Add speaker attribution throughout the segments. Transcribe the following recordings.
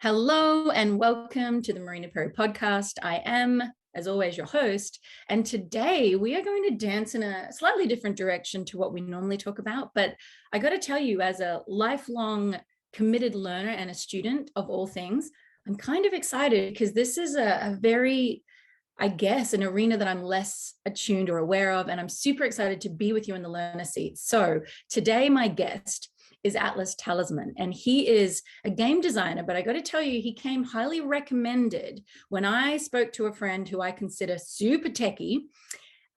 Speaker 1: Hello and welcome to the Marina Perry Podcast. I am, as always, your host. And today we are going to dance in a slightly different direction to what we normally talk about. But I got to tell you, as a lifelong committed learner and a student of all things, I'm kind of excited because this is a very, I guess, an arena that I'm less attuned or aware of. And I'm super excited to be with you in the learner seat. So today, my guest is Atlas Talisman, and he is a game designer, but I got to tell you, he came highly recommended when I spoke to a friend who I consider super techie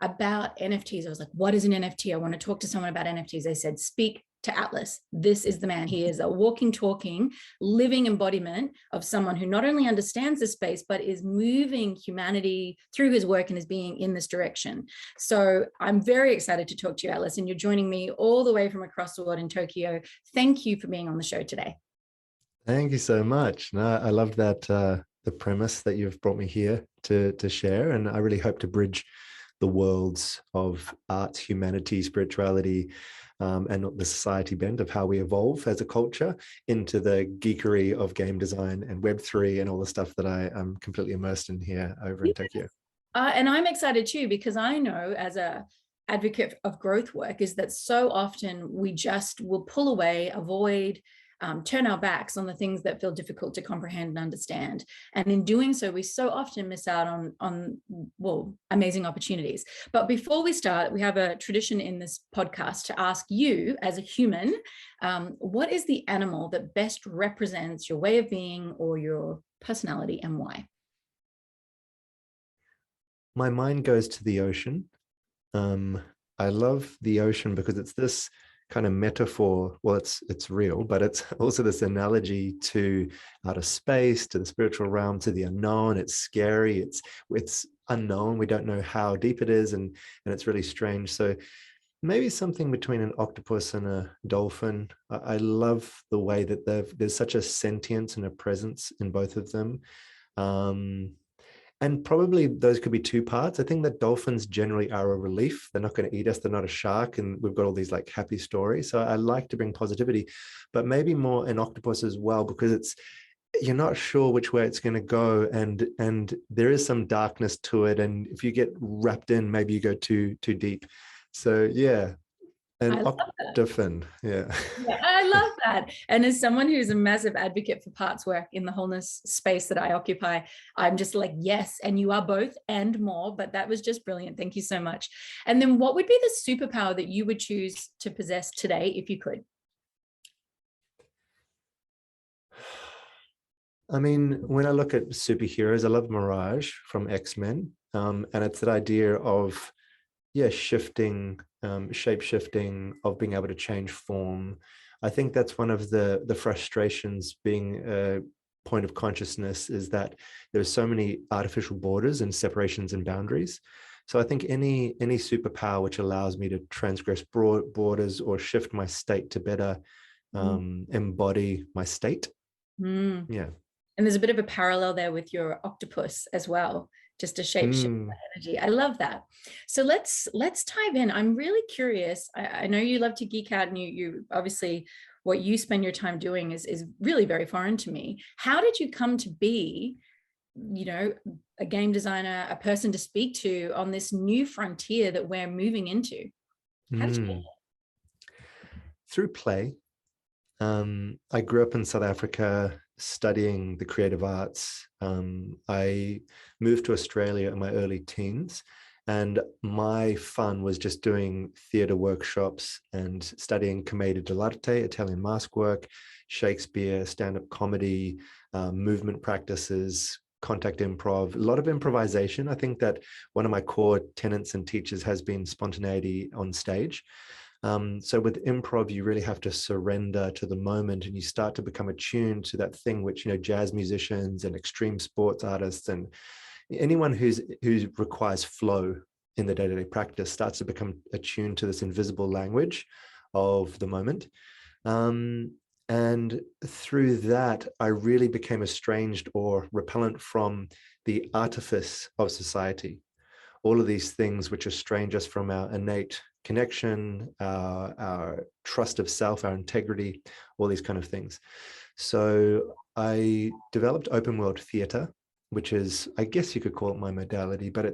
Speaker 1: about NFTs. I was like, what is an NFT? I want to talk to someone about NFTs. They said, speak to Atlas. This is the man. He is a walking, talking, living embodiment of someone who not only understands the space, but is moving humanity through his work and is being in this direction. So I'm very excited to talk to you, Atlas, and you're joining me all the way from across the world in Tokyo. Thank you for being on the show today.
Speaker 2: Thank you so much. No, I love that, the premise that you've brought me here to share, and I really hope to bridge the worlds of art, humanity, spirituality, and the society bent of how we evolve as a culture into the geekery of game design and Web3 and all the stuff that I am completely immersed in here over in Tokyo.
Speaker 1: And I'm excited too, because I know as a advocate of growth work is that so often we just will pull away, avoid, turn our backs on the things that feel difficult to comprehend and understand. And in doing so, we so often miss out on amazing opportunities. But before we start, we have a tradition in this podcast to ask you as a human, what is the animal that best represents your way of being or your personality, and why?
Speaker 2: My mind goes to the ocean. I love the ocean because it's this kind of metaphor. Well, it's real, but it's also this analogy to outer space, to the spiritual realm, to the unknown. It's scary. It's unknown. We don't know how deep it is, and it's really strange. So maybe something between an octopus and a dolphin. I love the way that there's such a sentience and a presence in both of them. And probably those could be two parts. I think that dolphins generally are a relief. They're not going to eat us. They're not a shark. And we've got all these like happy stories. So I like to bring positivity, but maybe more an octopus as well, because you're not sure which way it's going to go. And there is some darkness to it. And if you get wrapped in, maybe you go too deep. So yeah. An octopus, yeah.
Speaker 1: I love that. And as someone who's a massive advocate for parts work in the wholeness space that I occupy, I'm just like, yes, and you are both and more, but that was just brilliant. Thank you so much. And then what would be the superpower that you would choose to possess today if you could?
Speaker 2: I mean, when I look at superheroes, I love Mirage from X-Men. And it's that idea of, shifting, shape-shifting, of being able to change form. I think that's one of the frustrations being a point of consciousness, is that there's so many artificial borders and separations and boundaries. So I think any superpower which allows me to transgress broad borders or shift my state to better embody my state. Yeah.
Speaker 1: And there's a bit of a parallel there with your octopus as well, just a shape shift energy. I love that. So let's dive in. I'm really curious. I know you love to geek out, and you obviously what you spend your time doing is really very foreign to me. How did you come to be, a game designer, a person to speak to on this new frontier that we're moving into? How did you get it?
Speaker 2: Through play. I grew up in South Africa studying the creative arts. I moved to Australia in my early teens, and my fun was just doing theatre workshops and studying commedia dell'arte, Italian mask work, Shakespeare, stand-up comedy, movement practices, contact improv, a lot of improvisation. I think that one of my core tenets and teachers has been spontaneity on stage. So with improv, you really have to surrender to the moment, and you start to become attuned to that thing which, jazz musicians and extreme sports artists and anyone who requires flow in the day-to-day practice starts to become attuned to this invisible language of the moment. And through that, I really became estranged or repellent from the artifice of society. All of these things which estrange us from our innate connection, our trust of self, our integrity, all these kind of things. So I developed open world theater, which is, I guess you could call it my modality, but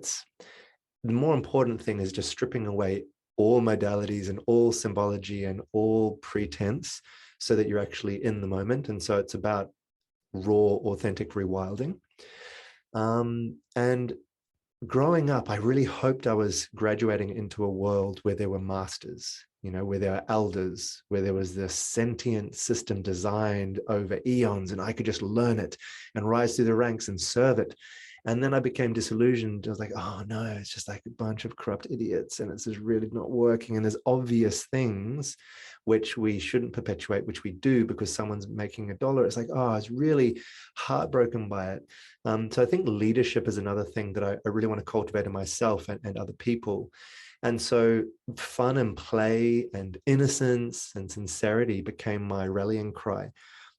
Speaker 2: the more important thing is just stripping away all modalities and all symbology and all pretense so that you're actually in the moment. And so it's about raw, authentic rewilding. And growing up, I really hoped I was graduating into a world where there were masters, where there are elders, where there was this sentient system designed over eons, and I could just learn it and rise through the ranks and serve it. And then I became disillusioned. I was like, oh no, it's just like a bunch of corrupt idiots, and it's just really not working. And there's obvious things which we shouldn't perpetuate, which we do because someone's making $1. It's like, oh, I was really heartbroken by it. So I think leadership is another thing that I really want to cultivate in myself and other people. And so fun and play and innocence and sincerity became my rallying cry.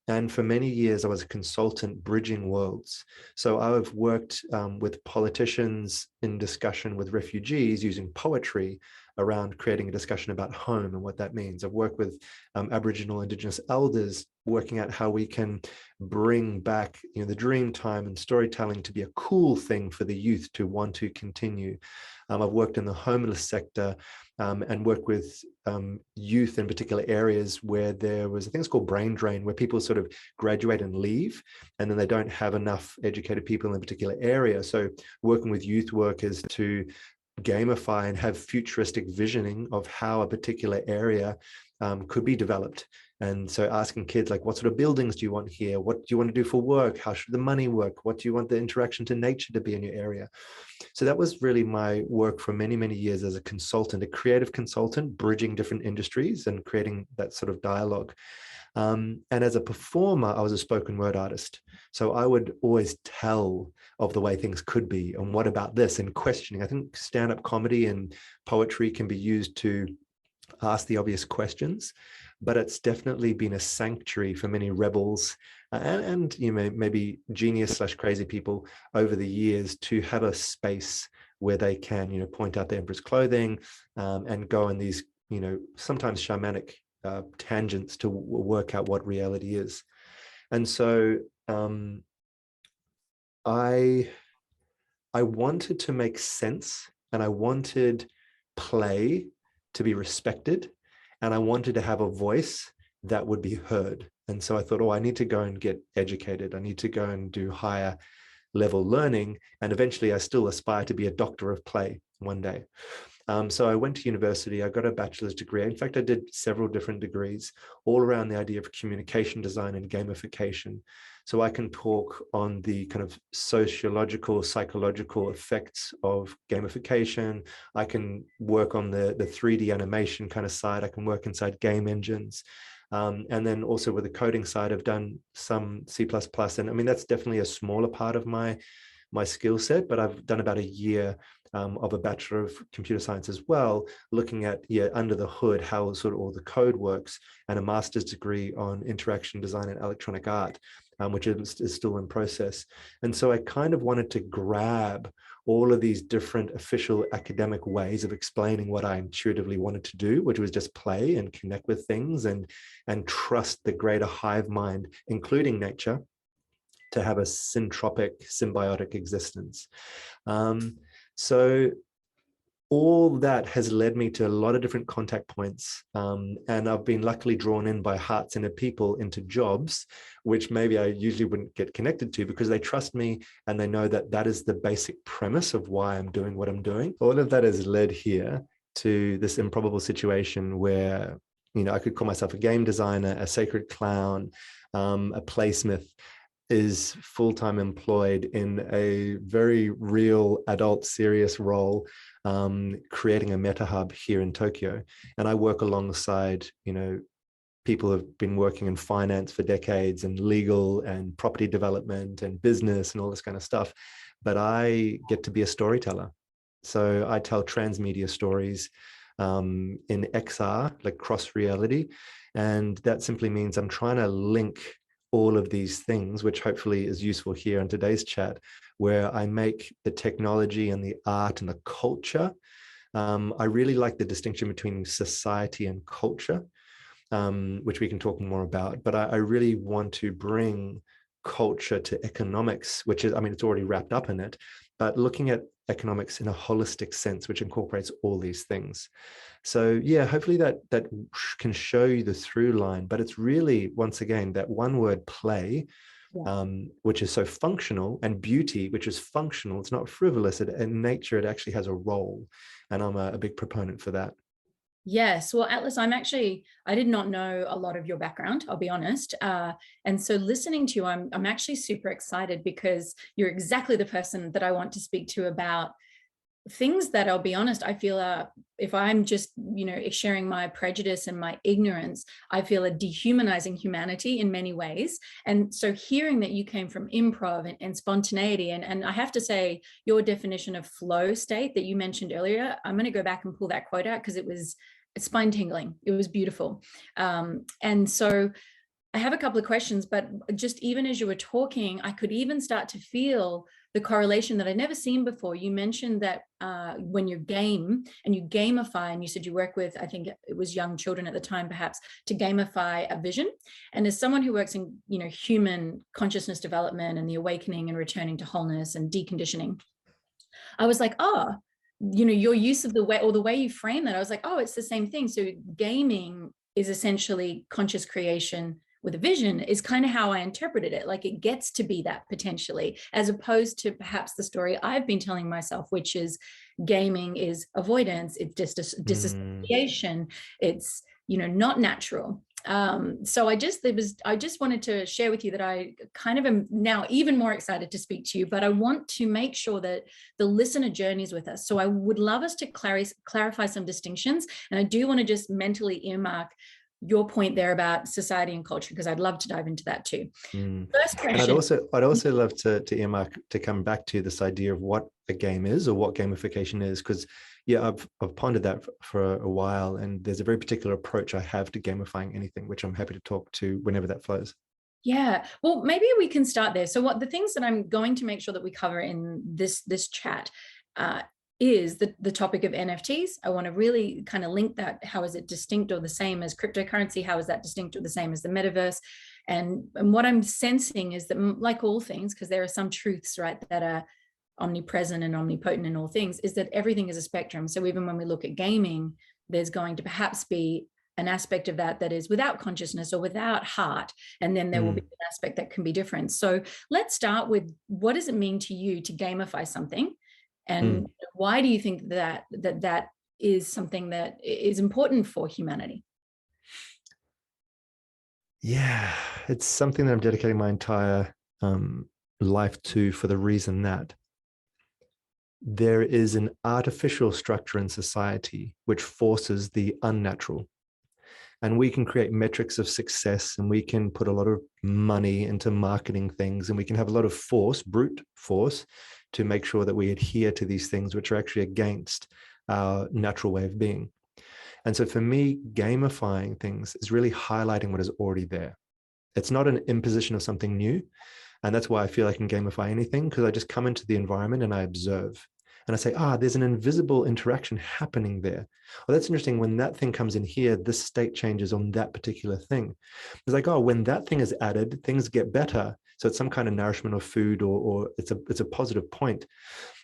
Speaker 2: And for many years, I was a consultant bridging worlds. So I've worked with politicians in discussion with refugees using poetry around creating a discussion about home and what that means. I've worked with Aboriginal Indigenous elders, working out how we can bring back the dream time and storytelling to be a cool thing for the youth to want to continue. I've worked in the homeless sector and worked with youth in particular areas where there was, I think it's called brain drain, where people sort of graduate and leave, and then they don't have enough educated people in a particular area. So working with youth workers to gamify and have futuristic visioning of how a particular area could be developed. And so asking kids, like, what sort of buildings do you want here? What do you want to do for work? How should the money work? What do you want the interaction to nature to be in your area? So that was really my work for many, many years as a consultant, a creative consultant, bridging different industries and creating that sort of dialogue. And as a performer, I was a spoken word artist. So I would always tell of the way things could be and what about this, and questioning. I think stand-up comedy and poetry can be used to ask the obvious questions, but it's definitely been a sanctuary for many rebels and maybe genius/crazy people over the years to have a space where they can point out the emperor's clothing and go in these sometimes shamanic tangents to work out what reality is. And so I wanted to make sense, and I wanted play to be respected, and I wanted to have a voice that would be heard. And so I thought, I need to go and get educated. I need to go and do higher level learning. And eventually I still aspire to be a doctor of play one day. So I went to university, I got a bachelor's degree. In fact, I did several different degrees all around the idea of communication design and gamification. So I can talk on the kind of sociological, psychological effects of gamification. I can work on the 3D animation kind of side. I can work inside game engines. And then also with the coding side, I've done some C++. And I mean, that's definitely a smaller part of my skill set, but I've done about a year of a Bachelor of Computer Science as well, looking at under the hood how sort of all the code works, and a master's degree on interaction design and electronic art, which is still in process. And so I kind of wanted to grab all of these different official academic ways of explaining what I intuitively wanted to do, which was just play and connect with things and trust the greater hive mind, including nature, to have a syntropic, symbiotic existence. So all that has led me to a lot of different contact points. And I've been luckily drawn in by heart-centered people into jobs, which maybe I usually wouldn't get connected to, because they trust me and they know that that is the basic premise of why I'm doing what I'm doing. All of that has led here to this improbable situation where, I could call myself a game designer, a sacred clown, a playsmith, is full-time employed in a very real adult serious role, creating a meta hub here in Tokyo. And I work alongside, people who have been working in finance for decades, and legal and property development and business and all this kind of stuff. But I get to be a storyteller. So I tell transmedia stories in XR, like cross reality. And that simply means I'm trying to link all of these things, which hopefully is useful here in today's chat, where I make the technology and the art and the culture. I really like the distinction between society and culture, which we can talk more about, but I really want to bring culture to economics, which is, I mean, it's already wrapped up in it, but looking at economics in a holistic sense, which incorporates all these things. So yeah, hopefully that can show you the through line, but it's really, once again, that one word play, which is so functional, and beauty, which is functional. It's not frivolous. In nature, it actually has a role. And I'm a big proponent for that.
Speaker 1: Yes. Well, Atlas, I did not know a lot of your background, I'll be honest. And so listening to you, I'm actually super excited because you're exactly the person that I want to speak to about things that, I'll be honest, I feel if I'm just, sharing my prejudice and my ignorance, I feel are dehumanizing humanity in many ways. And so hearing that you came from improv and spontaneity, and I have to say your definition of flow state that you mentioned earlier, I'm going to go back and pull that quote out because it's spine tingling. It was beautiful. And so I have a couple of questions, but just even as you were talking, I could even start to feel the correlation that I'd never seen before. You mentioned that when you game and you gamify, and you said you work with, I think it was young children at the time, perhaps, to gamify a vision. And as someone who works in, human consciousness development and the awakening and returning to wholeness and deconditioning, I was like, your use of the way you frame that, I was like, oh, it's the same thing. So gaming is essentially conscious creation with a vision, is kind of how I interpreted it. Like it gets to be that potentially, as opposed to perhaps the story I've been telling myself, which is gaming is avoidance, it's disassociation, it's, not natural. So I just wanted to share with you that I kind of am now even more excited to speak to you, but I want to make sure that the listener journeys with us. So I would love us to clarify some distinctions. And I do want to just mentally earmark your point there about society and culture, because I'd love to dive into that too. First question.
Speaker 2: And I'd also love to earmark to come back to this idea of what a game is, or what gamification is, because I've pondered that for a while, and there's a very particular approach I have to gamifying anything, which I'm happy to talk to whenever that flows.
Speaker 1: Yeah, well, maybe we can start there. So what the things that I'm going to make sure that we cover in this chat is the topic of NFTs. I want to really kind of link that. How is it distinct or the same as cryptocurrency? How is that distinct or the same as the metaverse? And what I'm sensing is that, like all things, because there are some truths, right, that are omnipresent and omnipotent in all things, is that everything is a spectrum. So even when we look at gaming, there's going to perhaps be an aspect of that is without consciousness or without heart. And then there will be an aspect that can be different. So let's start with, what does it mean to you to gamify something? And why do you think that is something that is important for humanity?
Speaker 2: Yeah, it's something that I'm dedicating my entire life to, for the reason that there is an artificial structure in society which forces the unnatural. And we can create metrics of success, and we can put a lot of money into marketing things, and we can have a lot of force, brute force, to make sure that we adhere to these things which are actually against our natural way of being. And so for me, gamifying things is really highlighting what is already there. It's not an imposition of something new. And that's why I feel I can gamify anything, because I just come into the environment and I observe. And I say, there's an invisible interaction happening there. Well, that's interesting. When that thing comes in here, this state changes on that particular thing. It's like, when that thing is added, things get better. So it's some kind of nourishment or food, or it's a positive point.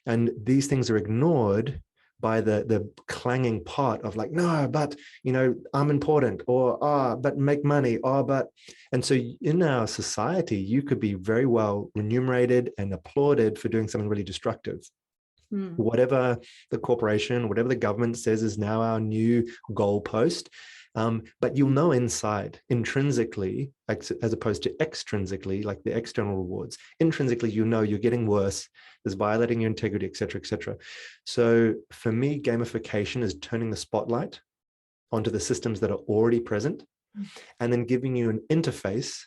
Speaker 2: And these things are ignored by the clanging pot of like, no, but, I'm important, or, but make money, but. And so in our society, you could be very well remunerated and applauded for doing something really destructive. Whatever the corporation, whatever the government says is now our new goalpost. But you'll know inside, intrinsically, as opposed to extrinsically, like the external rewards. Intrinsically, you're getting worse. There's violating your integrity, et cetera, et cetera. So for me, gamification is turning the spotlight onto the systems that are already present, and then giving you an interface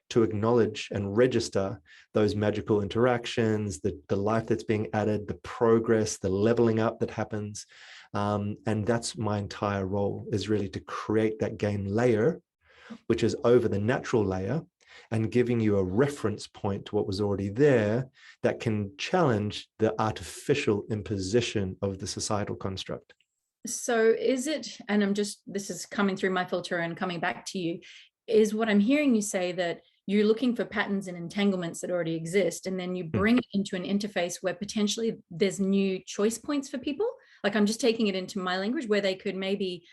Speaker 2: to acknowledge and register those magical interactions, the life that's being added, the progress, the leveling up that happens. And that's my entire role, is really to create that game layer, which is over the natural layer, and giving you a reference point to what was already there that can challenge the artificial imposition of the societal construct.
Speaker 1: So is it, and this is coming through my filter and coming back to you, is what I'm hearing you say, that you're looking for patterns and entanglements that already exist, and then you bring it into an interface where potentially there's new choice points for people. Like, I'm just taking it into my language, where they could maybe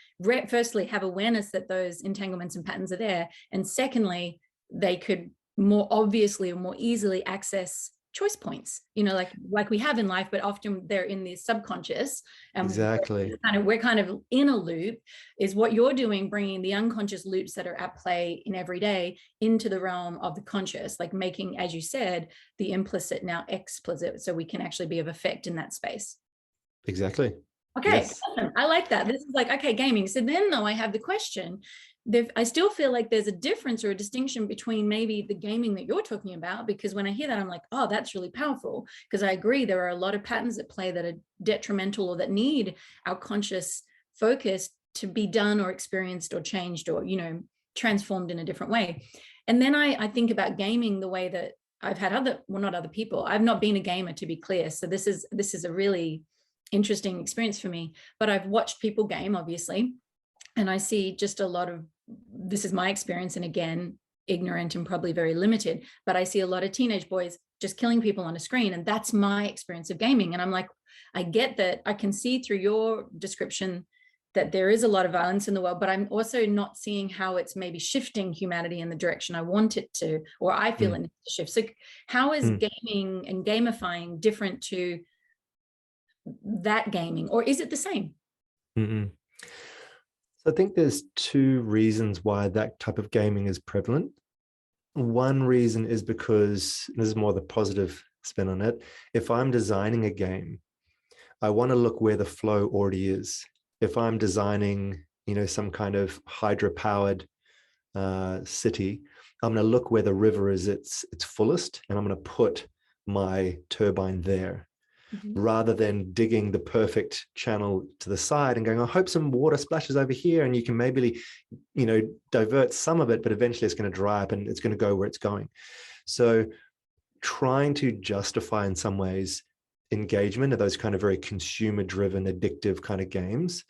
Speaker 1: firstly have awareness that those entanglements and patterns are there, and secondly, they could more obviously or more easily access choice points, like we have in life, but often they're in the subconscious. And
Speaker 2: Exactly.
Speaker 1: we're kind of in a loop. Is what you're doing, bringing the unconscious loops that are at play in every day into the realm of the conscious, like making, as you said, the implicit now explicit, so we can actually be of effect in that space.
Speaker 2: Exactly.
Speaker 1: Okay,
Speaker 2: Yes.
Speaker 1: awesome. I like that. This is like, okay, gaming. So then though, I have the question, I still feel like there's a difference or a distinction between maybe the gaming that you're talking about, because when I hear that, I'm like, oh, that's really powerful. Because I agree, there are a lot of patterns at play that are detrimental or that need our conscious focus to be done or experienced or changed or, transformed in a different way. And then I think about gaming the way that I've had not other people. I've not been a gamer, to be clear. So this is a really interesting experience for me, but I've watched people game, obviously. And I see just a lot of, this is my experience, and again, ignorant and probably very limited, but I see a lot of teenage boys just killing people on a screen. And that's my experience of gaming. And I'm like, I get that. I can see through your description that there is a lot of violence in the world, but I'm also not seeing how it's maybe shifting humanity in the direction I want it to, or I feel it needs to shift. So how is gaming and gamifying different to that gaming, or is it the same?
Speaker 2: Mm-mm. So I think there's two reasons why that type of gaming is prevalent. One reason is because, this is more the positive spin on it, if I'm designing a game, I want to look where the flow already is. If I'm designing, some kind of hydro-powered city, I'm going to look where the river is its fullest, and I'm going to put my turbine there. Rather than digging the perfect channel to the side and going, I hope some water splashes over here, and you can maybe, divert some of it, but eventually it's going to dry up and it's going to go where it's going. So trying to justify in some ways engagement of those kind of very consumer-driven, addictive kind of games.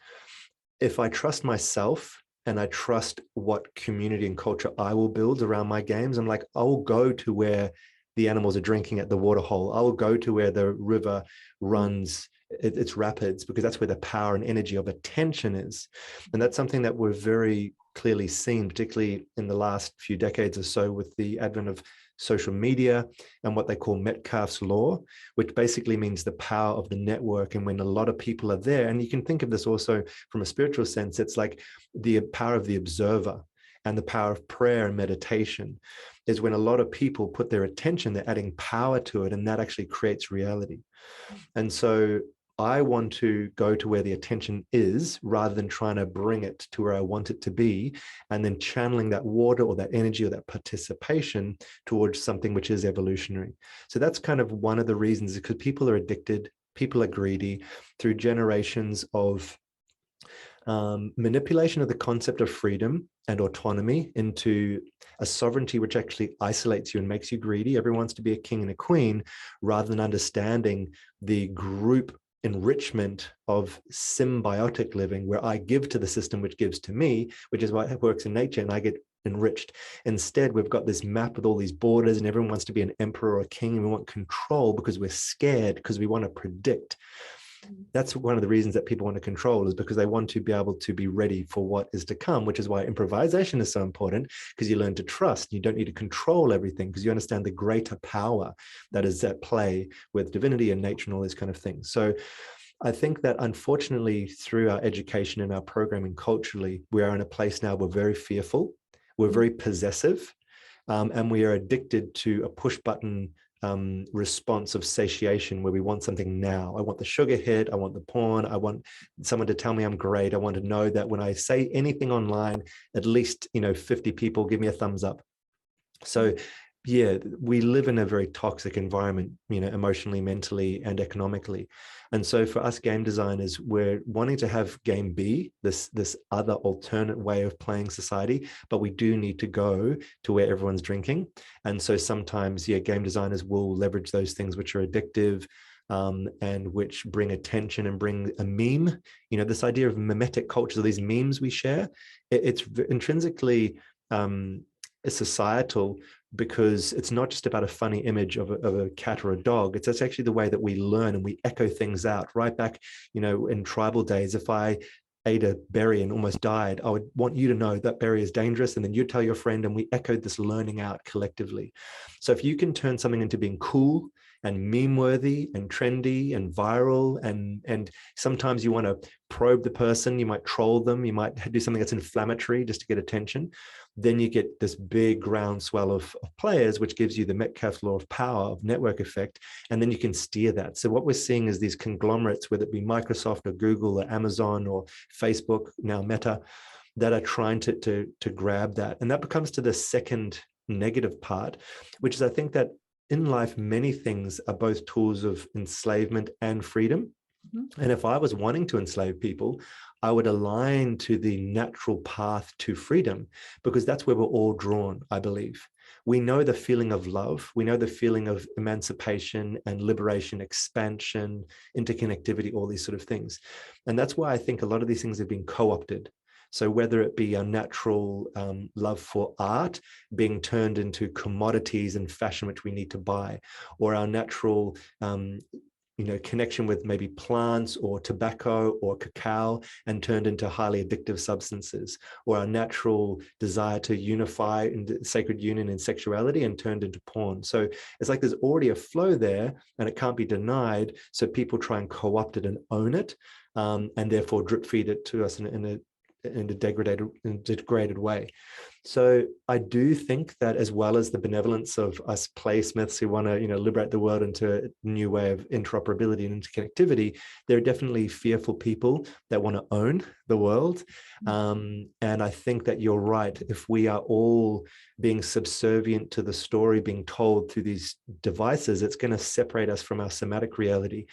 Speaker 2: If I trust myself and I trust what community and culture I will build around my games, I'm like, I will go to where the animals are drinking at the water hole. I will go to where the river runs its rapids, because that's where the power and energy of attention is. And that's something that we're very clearly seen, particularly in the last few decades or so, with the advent of social media and what they call Metcalfe's law, which basically means the power of the network. And when a lot of people are there, and you can think of this also from a spiritual sense, it's like the power of the observer and the power of prayer and meditation is when a lot of people put their attention, they're adding power to it, and that actually creates reality. And so I want to go to where the attention is rather than trying to bring it to where I want it to be, and then channeling that water or that energy or that participation towards something which is evolutionary. So that's kind of one of the reasons, because people are addicted, people are greedy through generations of manipulation of the concept of freedom and autonomy into a sovereignty which actually isolates you and makes you greedy. Everyone wants to be a king and a queen, rather than understanding the group enrichment of symbiotic living, where I give to the system which gives to me, which is what works in nature, and I get enriched. Instead, we've got this map with all these borders, and everyone wants to be an emperor or a king, and we want control because we're scared, because we want to predict. That's one of the reasons that people want to control, is because they want to be able to be ready for what is to come, which is why improvisation is so important, because you learn to trust. You don't need to control everything, because you understand the greater power that is at play with divinity and nature and all these kind of things. So I think that unfortunately, through our education and our programming culturally, we are in a place now we're very fearful, we're very possessive, and we are addicted to a push button response of satiation, where we want something now. I want the sugar hit, I want the porn, I want someone to tell me I'm great, I want to know that when I say anything online, at least 50 people give me a thumbs up. So yeah, we live in a very toxic environment, emotionally, mentally, and economically. And so for us game designers, we're wanting to have game be this other alternate way of playing society, but we do need to go to where everyone's drinking. And so sometimes, game designers will leverage those things which are addictive, and which bring attention and bring a meme. This idea of mimetic cultures, these memes we share, it's intrinsically societal, because it's not just about a funny image of a cat or a dog. It's actually the way that we learn and we echo things out. Right back, in tribal days, if I ate a berry and almost died, I would want you to know that berry is dangerous, and then you'd tell your friend, and we echoed this learning out collectively. So if you can turn something into being cool and meme worthy and trendy and viral, and sometimes you want to probe the person, you might troll them, you might do something that's inflammatory just to get attention, then you get this big groundswell of players, which gives you the Metcalfe law of power, of network effect, and then you can steer that. So what we're seeing is these conglomerates, whether it be Microsoft or Google or Amazon or Facebook, now Meta, that are trying to grab that. And that becomes to the second negative part, which is, I think that in life, many things are both tools of enslavement and freedom. Mm-hmm. And if I was wanting to enslave people, I would align to the natural path to freedom, because that's where we're all drawn, I believe. We know the feeling of love. We know the feeling of emancipation and liberation, expansion, interconnectivity, all these sort of things. And that's why I think a lot of these things have been co-opted. So whether it be our natural love for art being turned into commodities and fashion, which we need to buy, or our natural connection with maybe plants or tobacco or cacao and turned into highly addictive substances, or our natural desire to unify in sacred union and sexuality and turned into porn. So it's like there's already a flow there and it can't be denied. So people try and co-opt it and own it, and therefore drip feed it to us in a degraded way. So I do think that, as well as the benevolence of us playsmiths who want to, liberate the world into a new way of interoperability and interconnectivity, there are definitely fearful people that want to own the world. And I think that you're right. If we are all being subservient to the story being told through these devices, it's going to separate us from our somatic reality.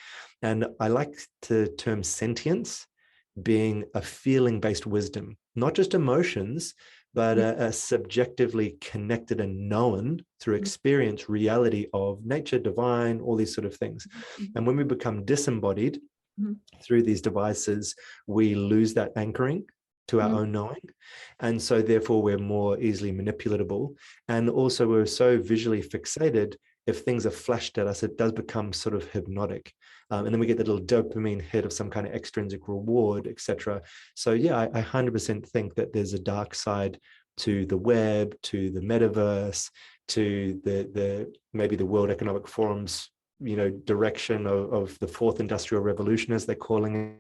Speaker 2: And I like the term sentience being a feeling-based wisdom, not just emotions, but a subjectively connected and known through experience reality of nature, divine, all these sort of things. And when we become disembodied through these devices, we lose that anchoring to our own knowing. And so therefore we're more easily manipulatable. And also we're so visually fixated. If things are flashed at us, it does become sort of hypnotic. And then we get the little dopamine hit of some kind of extrinsic reward, etc. So yeah, I 100% think that there's a dark side to the web, to the metaverse, to the maybe the World Economic Forum's direction of the fourth industrial revolution, as they're calling it.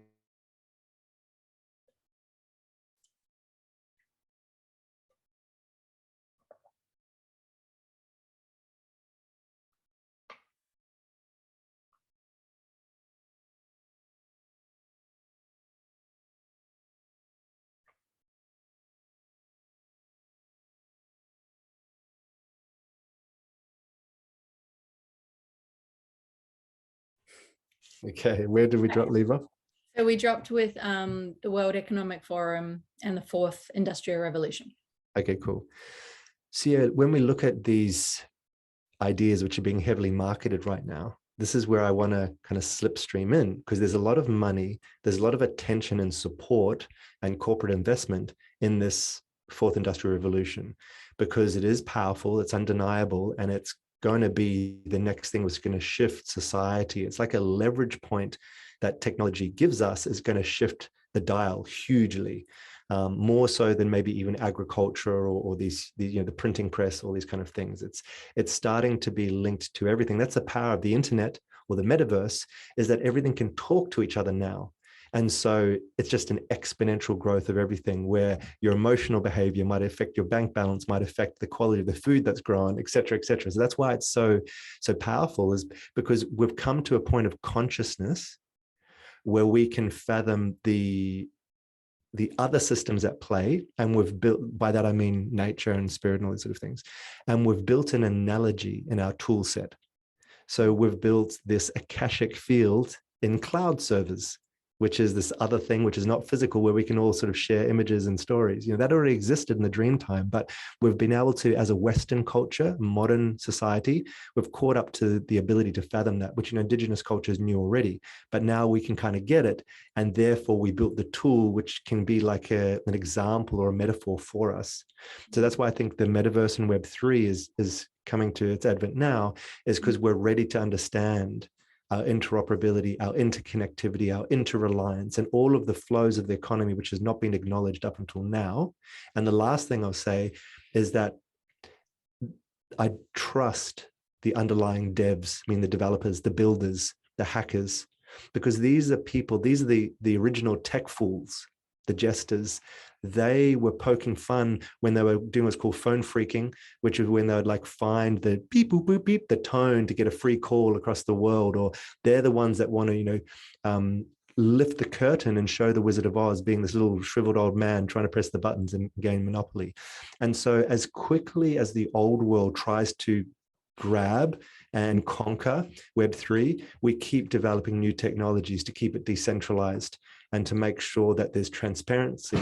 Speaker 2: Okay, where did we leave off?
Speaker 1: So we dropped with the World Economic Forum and the fourth industrial revolution.
Speaker 2: Okay, cool. So yeah, when we look at these ideas which are being heavily marketed right now, this is where I want to kind of slipstream in, because there's a lot of money, there's a lot of attention and support and corporate investment in this fourth industrial revolution, because it is powerful, it's undeniable, and it's going to be the next thing that's going to shift society. It's like a leverage point that technology gives us is going to shift the dial hugely, more so than maybe even agriculture or these the printing press, all these kind of things. It's starting to be linked to everything. That's the power of the internet or the metaverse, is that everything can talk to each other now. And so it's just an exponential growth of everything, where your emotional behavior might affect your bank balance, might affect the quality of the food that's grown, et cetera, et cetera. So that's why it's so powerful, is because we've come to a point of consciousness where we can fathom the other systems at play. And we've built, by that I mean nature and spirit and all these sort of things. And we've built an analogy in our tool set. So we've built this Akashic field in cloud servers. which is this other thing, which is not physical, where we can all sort of share images and stories. That already existed in the dream time, but we've been able to, as a Western culture, modern society, we've caught up to the ability to fathom that, which, indigenous cultures knew already, but now we can kind of get it. And therefore we built the tool, which can be like an example or a metaphor for us. So that's why I think the metaverse and Web3 is coming to its advent now, is because we're ready to understand our interoperability, our interconnectivity, our interreliance, and all of the flows of the economy, which has not been acknowledged up until now. And the last thing I'll say is that I trust the underlying devs, the developers, the builders, the hackers, because these are people, these are the original tech fools, the jesters. They were poking fun when they were doing what's called phone phreaking, which is when they would like find the beep, boop, boop, beep, the tone to get a free call across the world. Or they're the ones that want to, lift the curtain and show the Wizard of Oz being this little shriveled old man trying to press the buttons and gain monopoly. And so as quickly as the old world tries to grab and conquer Web3, we keep developing new technologies to keep it decentralized and to make sure that there's transparency.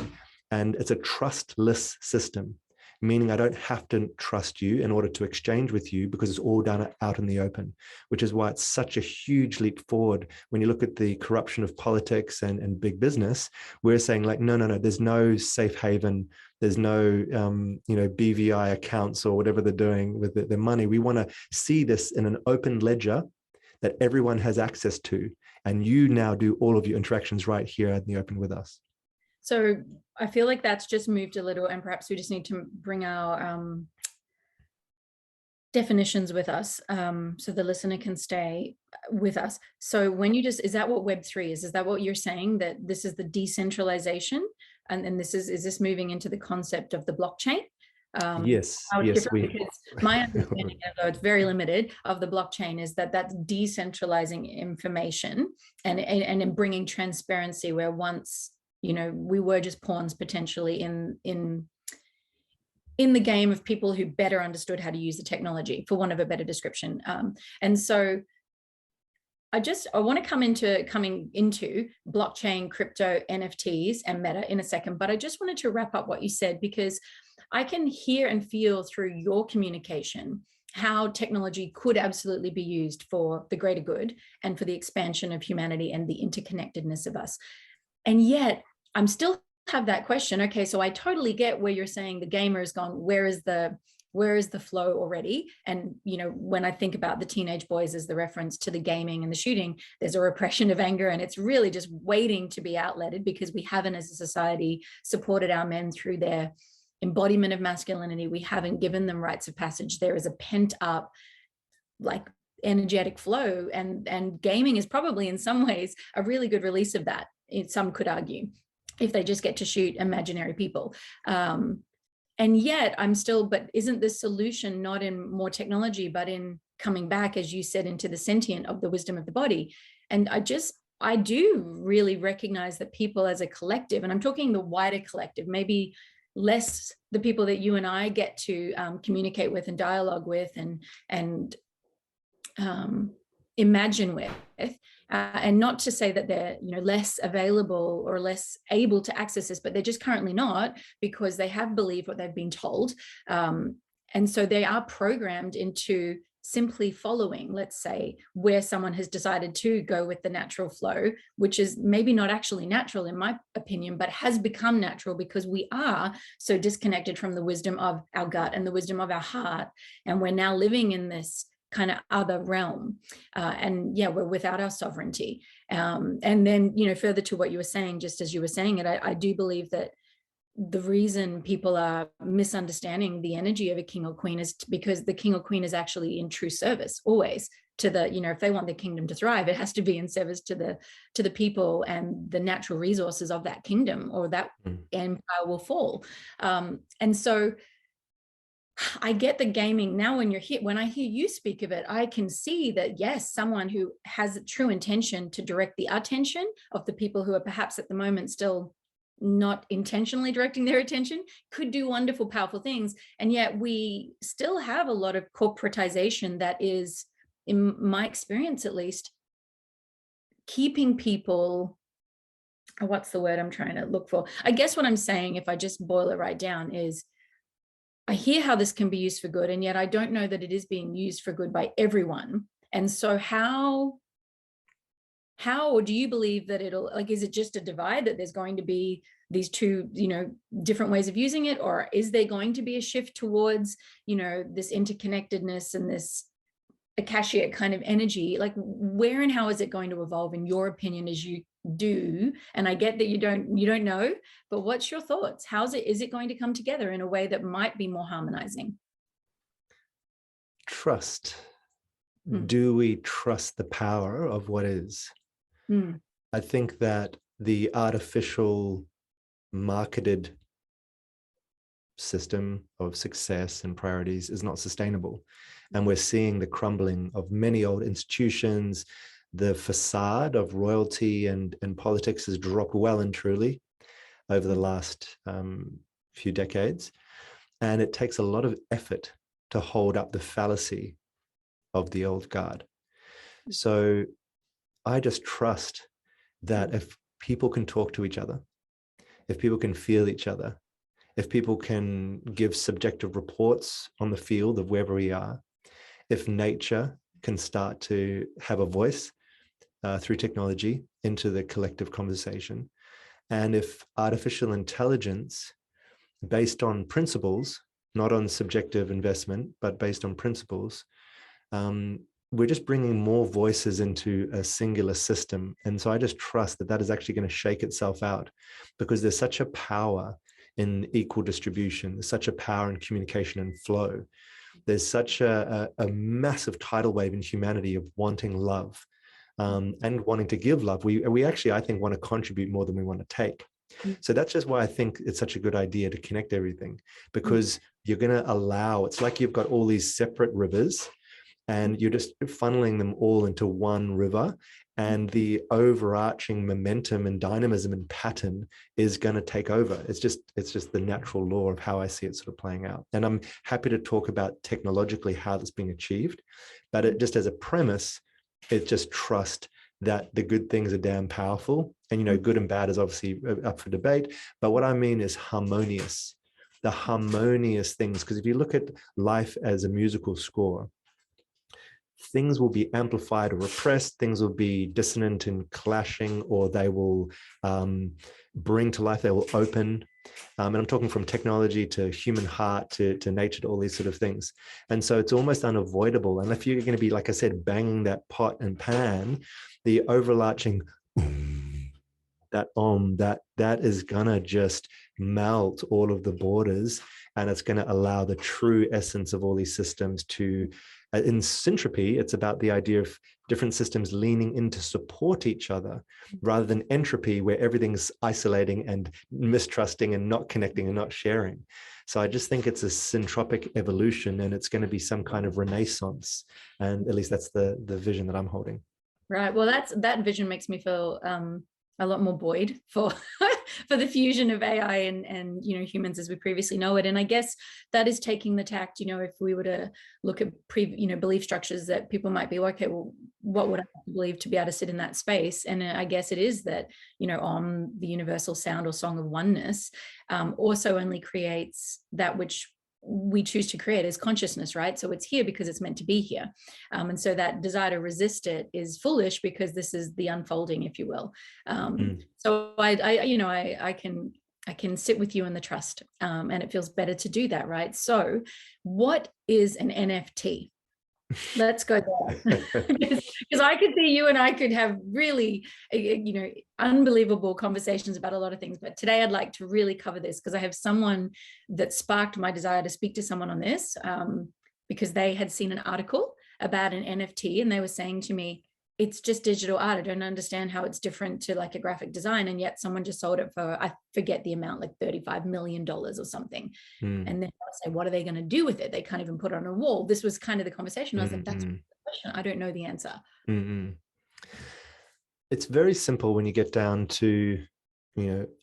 Speaker 2: And it's a trustless system, meaning I don't have to trust you in order to exchange with you, because it's all done out in the open, which is why it's such a huge leap forward. When you look at the corruption of politics and big business, we're saying like, no, there's no safe haven. There's no, BVI accounts or whatever they're doing with their money. We want to see this in an open ledger that everyone has access to. And you now do all of your interactions right here in the open with us.
Speaker 1: So I feel like that's just moved a little, and perhaps we just need to bring our definitions with us, so the listener can stay with us. So when is that what Web3 is? Is that what you're saying, that this is the decentralization, and is this moving into the concept of the blockchain?
Speaker 2: Yes.
Speaker 1: Because my understanding, although it's very limited, of the blockchain is that that's decentralizing information and bringing transparency where once, we were just pawns potentially in the game of people who better understood how to use the technology, for want of a better description. And so I want to coming into blockchain, crypto, NFTs, and meta in a second, but I just wanted to wrap up what you said, because I can hear and feel through your communication how technology could absolutely be used for the greater good and for the expansion of humanity and the interconnectedness of us. And yet I'm still have that question. Okay, so I totally get where you're saying the gamer has gone, where is the flow already? And when I think about the teenage boys as the reference to the gaming and the shooting, there's a repression of anger, and it's really just waiting to be outletted, because we haven't as a society supported our men through their embodiment of masculinity. We haven't given them rites of passage. There is a pent up energetic flow, and gaming is probably in some ways a really good release of that. Some could argue, if they just get to shoot imaginary people. And yet but isn't the solution not in more technology, but in coming back, as you said, into the sentient of the wisdom of the body? And I do really recognize that people as a collective, and I'm talking the wider collective, maybe less the people that you and I get to communicate with and dialogue with and imagine with, and not to say that they're less available or less able to access this, but they're just currently not, because they have believed what they've been told, and so they are programmed into simply following, let's say, where someone has decided to go with the natural flow, which is maybe not actually natural in my opinion, but has become natural because we are so disconnected from the wisdom of our gut and the wisdom of our heart, and we're now living in this kind of other realm, and we're without our sovereignty. And then further to what you were saying, just as you were saying it, I do believe that the reason people are misunderstanding the energy of a king or queen is because the king or queen is actually in true service always to the, if they want their kingdom to thrive, it has to be in service to the people and the natural resources of that kingdom, or that empire will fall. And so I get the gaming now. When I hear you speak of it, I can see that, yes, someone who has a true intention to direct the attention of the people who are perhaps at the moment still not intentionally directing their attention could do wonderful, powerful things. And yet we still have a lot of corporatization that is, in my experience at least, keeping people what's the word I'm trying to look for? I guess what I'm saying, if I just boil it right down, is I hear how this can be used for good, and yet I don't know that it is being used for good by everyone. And so how or do you believe that it'll, like, is it just a divide, that there's going to be these two, different ways of using it? Or is there going to be a shift towards, this interconnectedness and this akashic kind of energy? Like, where and how is it going to evolve, in your opinion, as you do? And I get that you don't know, but what's your thoughts? Is it going to come together in a way that might be more harmonizing?
Speaker 2: Trust. Do we trust the power of what is? I think that the artificial marketed system of success and priorities is not sustainable. And we're seeing the crumbling of many old institutions. The facade of royalty and politics has dropped well and truly over the last few decades. And it takes a lot of effort to hold up the fallacy of the old guard. So I just trust that if people can talk to each other, if people can feel each other, if people can give subjective reports on the field of wherever we are, if nature can start to have a voice through technology into the collective conversation, and if artificial intelligence, based on principles, not on subjective investment, but based on principles, we're just bringing more voices into a singular system. And so I just trust that that is actually going to shake itself out, because there's such a power in equal distribution. There's such a power in communication and flow. There's such a massive tidal wave in humanity of wanting love and wanting to give love. We actually, I think, want to contribute more than we want to take. So that's just why I think it's such a good idea to connect everything, because you're going to allow, it's like you've got all these separate rivers and you're just funneling them all into one river, and the overarching momentum and dynamism and pattern is going to take over. It's just the natural law of how I see it sort of playing out. And I'm happy to talk about technologically how that's being achieved, but it just as a premise, it's just trust that the good things are damn powerful. And, good and bad is obviously up for debate, but what I mean is harmonious, the harmonious things. Because if you look at life as a musical score, things will be amplified or repressed, things will be dissonant and clashing, or they will bring to life, they will open. And I'm talking from technology to human heart to nature, to all these sort of things. And so it's almost unavoidable. And if you're going to be, like I said, banging that pot and pan, the overarching that is gonna just melt all of the borders, and it's going to allow the true essence of all these systems to, in syntropy, it's about the idea of different systems leaning in to support each other, rather than entropy, where everything's isolating and mistrusting and not connecting and not sharing. So I just think it's a syntropic evolution, and it's going to be some kind of renaissance. And at least that's the vision that I'm holding.
Speaker 1: Right. Well, that vision makes me feel a lot more buoyed for for the fusion of AI and humans as we previously know it. And I guess that is taking the tact, if we were to look at belief structures, that people might be like, okay, well, what would I have to believe to be able to sit in that space? And I guess it is that, the universal sound or song of oneness also only creates that which we choose to create as consciousness, right? So it's here because it's meant to be here. And so that desire to resist it is foolish, because this is the unfolding, if you will. So I can sit with you in the trust, and it feels better to do that, right? So what is an NFT? Let's go there. Because I could see you and I could have really, unbelievable conversations about a lot of things. But today I'd like to really cover this, because I have someone that sparked my desire to speak to someone on this, because they had seen an article about an NFT, and they were saying to me, it's just digital art. I don't understand how it's different to like a graphic design. And yet someone just sold it for, I forget the amount, like $35 million or something. And then I'll say, what are they going to do with it? They can't even put it on a wall. This was kind of the conversation. I was like, that's the question. I don't know the answer.
Speaker 2: It's very simple when you get down to,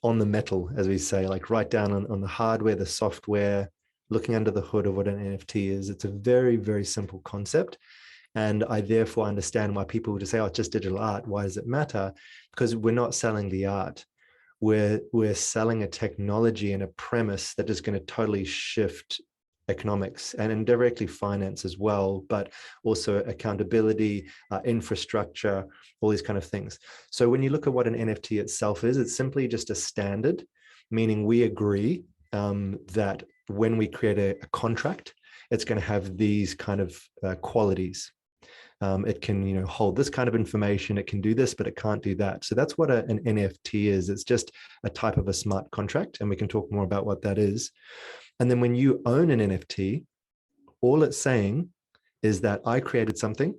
Speaker 2: on the metal, as we say, like right down on the hardware, the software, looking under the hood of what an NFT is. It's a very, very simple concept. And I therefore understand why people would say, oh, it's just digital art. Why does it matter? Because we're not selling the art. we're selling a technology and a premise that is going to totally shift economics and indirectly finance as well, but also accountability, infrastructure, all these kind of things. So when you look at what an NFT itself is, it's simply just a standard, meaning we agree that when we create a contract, it's going to have these kind of qualities. It can, hold this kind of information. It can do this, but it can't do that. So that's what an NFT is. It's just a type of a smart contract, and we can talk more about what that is. And then when you own an NFT, all it's saying is that I created something,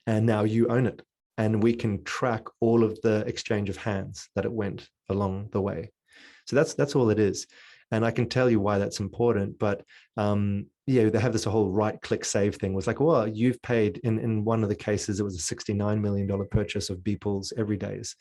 Speaker 2: and now you own it, and we can track all of the exchange of hands that it went along the way. So that's all it is. And I can tell you why that's important, but they have this whole right-click save thing. It was like, well, you've paid, in one of the cases, it was a $69 million purchase of Beeple's Everydays.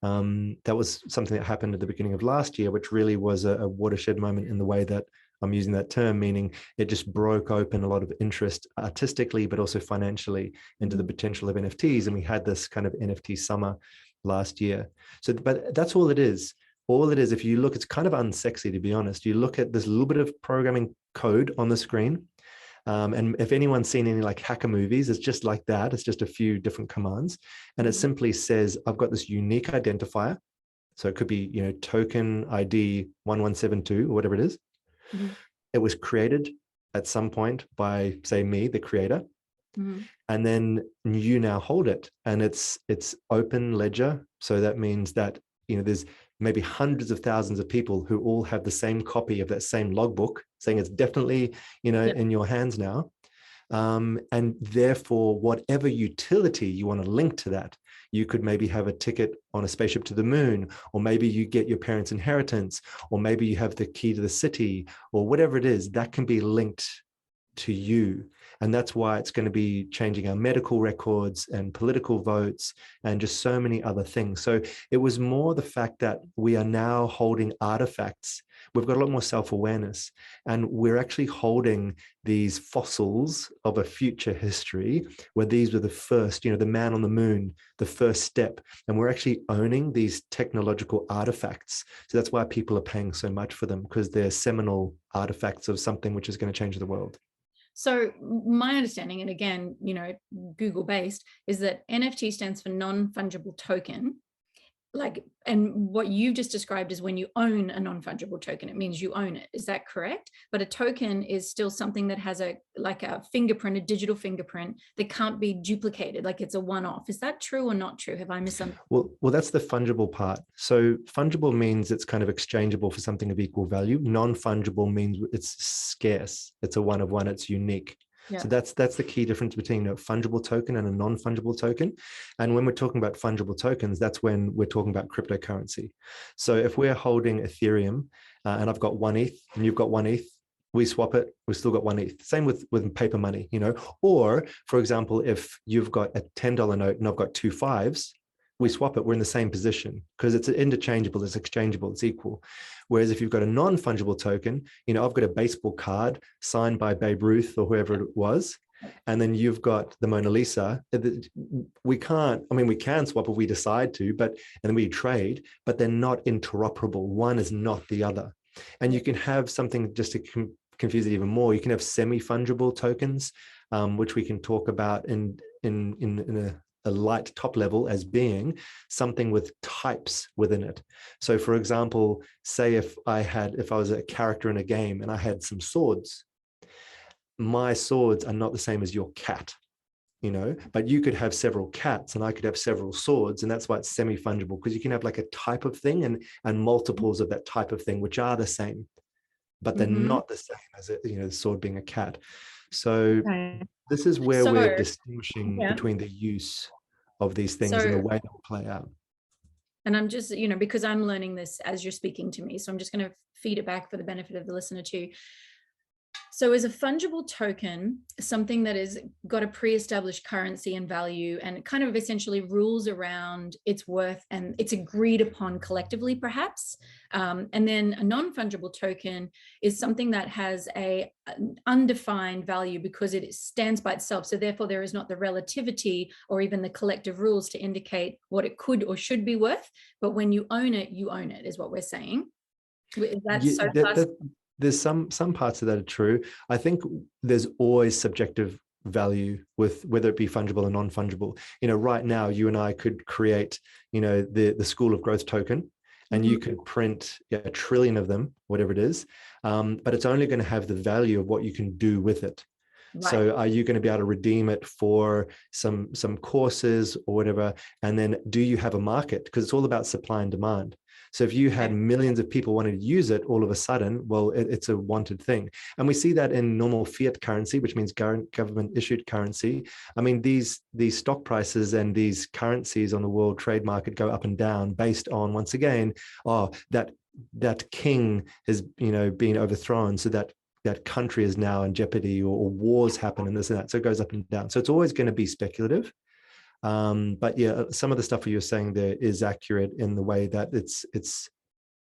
Speaker 2: That was something that happened at the beginning of last year, which really was a watershed moment in the way that I'm using that term, meaning it just broke open a lot of interest artistically, but also financially into the potential of NFTs. And we had this kind of NFT summer last year. So, but that's all it is. All it is, if you look, it's kind of unsexy, to be honest. You look at this little bit of programming code on the screen. And if anyone's seen any like hacker movies, it's just like that. It's just a few different commands. And it simply says, I've got this unique identifier. So it could be, token ID 1172 or whatever it is. Mm-hmm. It was created at some point by, say, me, the creator. Mm-hmm. And then you now hold it, and it's open ledger. So that means that, there's maybe hundreds of thousands of people who all have the same copy of that same logbook, saying it's definitely, in your hands now. And therefore, whatever utility you want to link to that, you could maybe have a ticket on a spaceship to the moon, or maybe you get your parents' inheritance, or maybe you have the key to the city, or whatever it is, that can be linked to you. And that's why it's going to be changing our medical records and political votes and just so many other things. So it was more the fact that we are now holding artifacts. We've got a lot more self-awareness, and we're actually holding these fossils of a future history where these were the first, the man on the moon, the first step. And we're actually owning these technological artifacts. So that's why people are paying so much for them, because they're seminal artifacts of something which is going to change the world.
Speaker 1: So my understanding, and again, Google based, is that NFT stands for non-fungible token. And what you've just described is when you own a non-fungible token, it means you own it. Is that correct? But a token is still something that has a fingerprint, a digital fingerprint that can't be duplicated. Like it's a one-off. Is that true or not true? Have I misunderstood?
Speaker 2: Well, that's the fungible part. So fungible means it's kind of exchangeable for something of equal value. Non-fungible means it's scarce. It's a one of one. It's unique. Yeah. So that's the key difference between a fungible token and a non-fungible token. And when we're talking about fungible tokens, that's when we're talking about cryptocurrency. So if we're holding Ethereum and I've got 1 ETH and you've got 1 ETH, we swap it, we've still got 1 ETH. Same with paper money, Or, for example, if you've got a $10 note and I've got 2 5s, we swap it, we're in the same position because it's interchangeable, it's exchangeable, it's equal. Whereas if you've got a non-fungible token, I've got a baseball card signed by Babe Ruth or whoever it was, and then you've got the Mona Lisa. We can swap if we decide to, and then we trade, but they're not interoperable. One is not the other. And you can have something, just to confuse it even more, you can have semi-fungible tokens, which we can talk about in a light top level as being something with types within it. So for example, say if I was a character in a game and I had some swords, my swords are not the same as your cat, but you could have several cats and I could have several swords. And that's why it's semi-fungible, because you can have like a type of thing and multiples of that type of thing, which are the same, but they're not the same as the sword being a cat. So this is where we're distinguishing between the use of these things and the way they will play out.
Speaker 1: And I'm just, because I'm learning this as you're speaking to me, so I'm just going to feed it back for the benefit of the listener too. So is a fungible token something that is got a pre-established currency and value and kind of essentially rules around its worth and it's agreed upon collectively, perhaps? And then a non-fungible token is something that has an undefined value because it stands by itself. So therefore there is not the relativity or even the collective rules to indicate what it could or should be worth. But when you own it, is what we're saying. Is that
Speaker 2: Yeah,
Speaker 1: so far?
Speaker 2: there's some parts of that are true. I think there's always subjective value with whether it be fungible or non-fungible. Right now you and I could create, the school of growth token, and you could print 1 trillion of them, whatever it is, but it's only going to have the value of what you can do with it. Right. So are you going to be able to redeem it for some courses or whatever? And then do you have a market? Because it's all about supply and demand. So if you had millions of people wanting to use it all of a sudden, well, it's a wanted thing. And we see that in normal fiat currency, which means government issued currency. I mean, these stock prices and these currencies on the world trade market go up and down based on, once again, that king has, been overthrown. So that country is now in jeopardy, or wars happen and this and that. So it goes up and down. So it's always going to be speculative. But yeah, some of the stuff you're saying there is accurate in the way that it's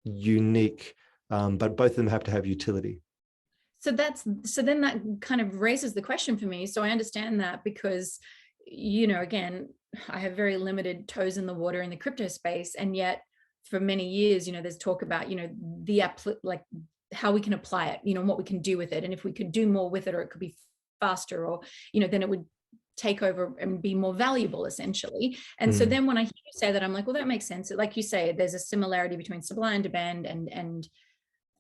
Speaker 2: unique, but both of them have to have utility.
Speaker 1: So then that kind of raises the question for me. So I understand that because, again, I have very limited toes in the water in the crypto space. And yet for many years, there's talk about, the app, like how we can apply it, and what we can do with it. And if we could do more with it, or it could be faster, or, then it would take over and be more valuable, essentially. And so then when I hear you say that, I'm like, well, that makes sense. Like you say, there's a similarity between supply and demand and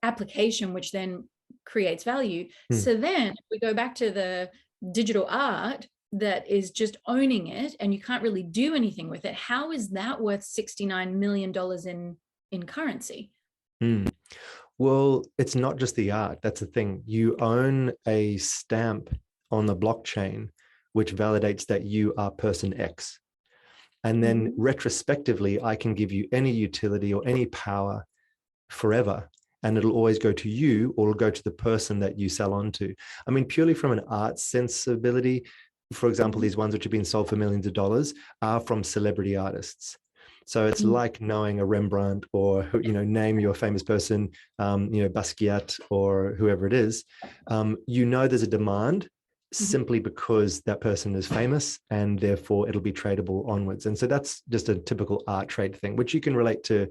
Speaker 1: application, which then creates value. So then we go back to the digital art that is just owning it and you can't really do anything with it. How is that worth $69 million in currency?
Speaker 2: Well, it's not just the art. That's the thing. You own a stamp on the blockchain which validates that you are person X. And then retrospectively, I can give you any utility or any power forever, and it'll always go to you, or it'll go to the person that you sell on to. I mean, purely from an art sensibility, for example, these ones which have been sold for millions of dollars are from celebrity artists. So it's like knowing a Rembrandt, or, name your famous person, Basquiat or whoever it is. There's a demand simply because that person is famous, and therefore it'll be tradable onwards. And so that's just a typical art trade thing, which you can relate to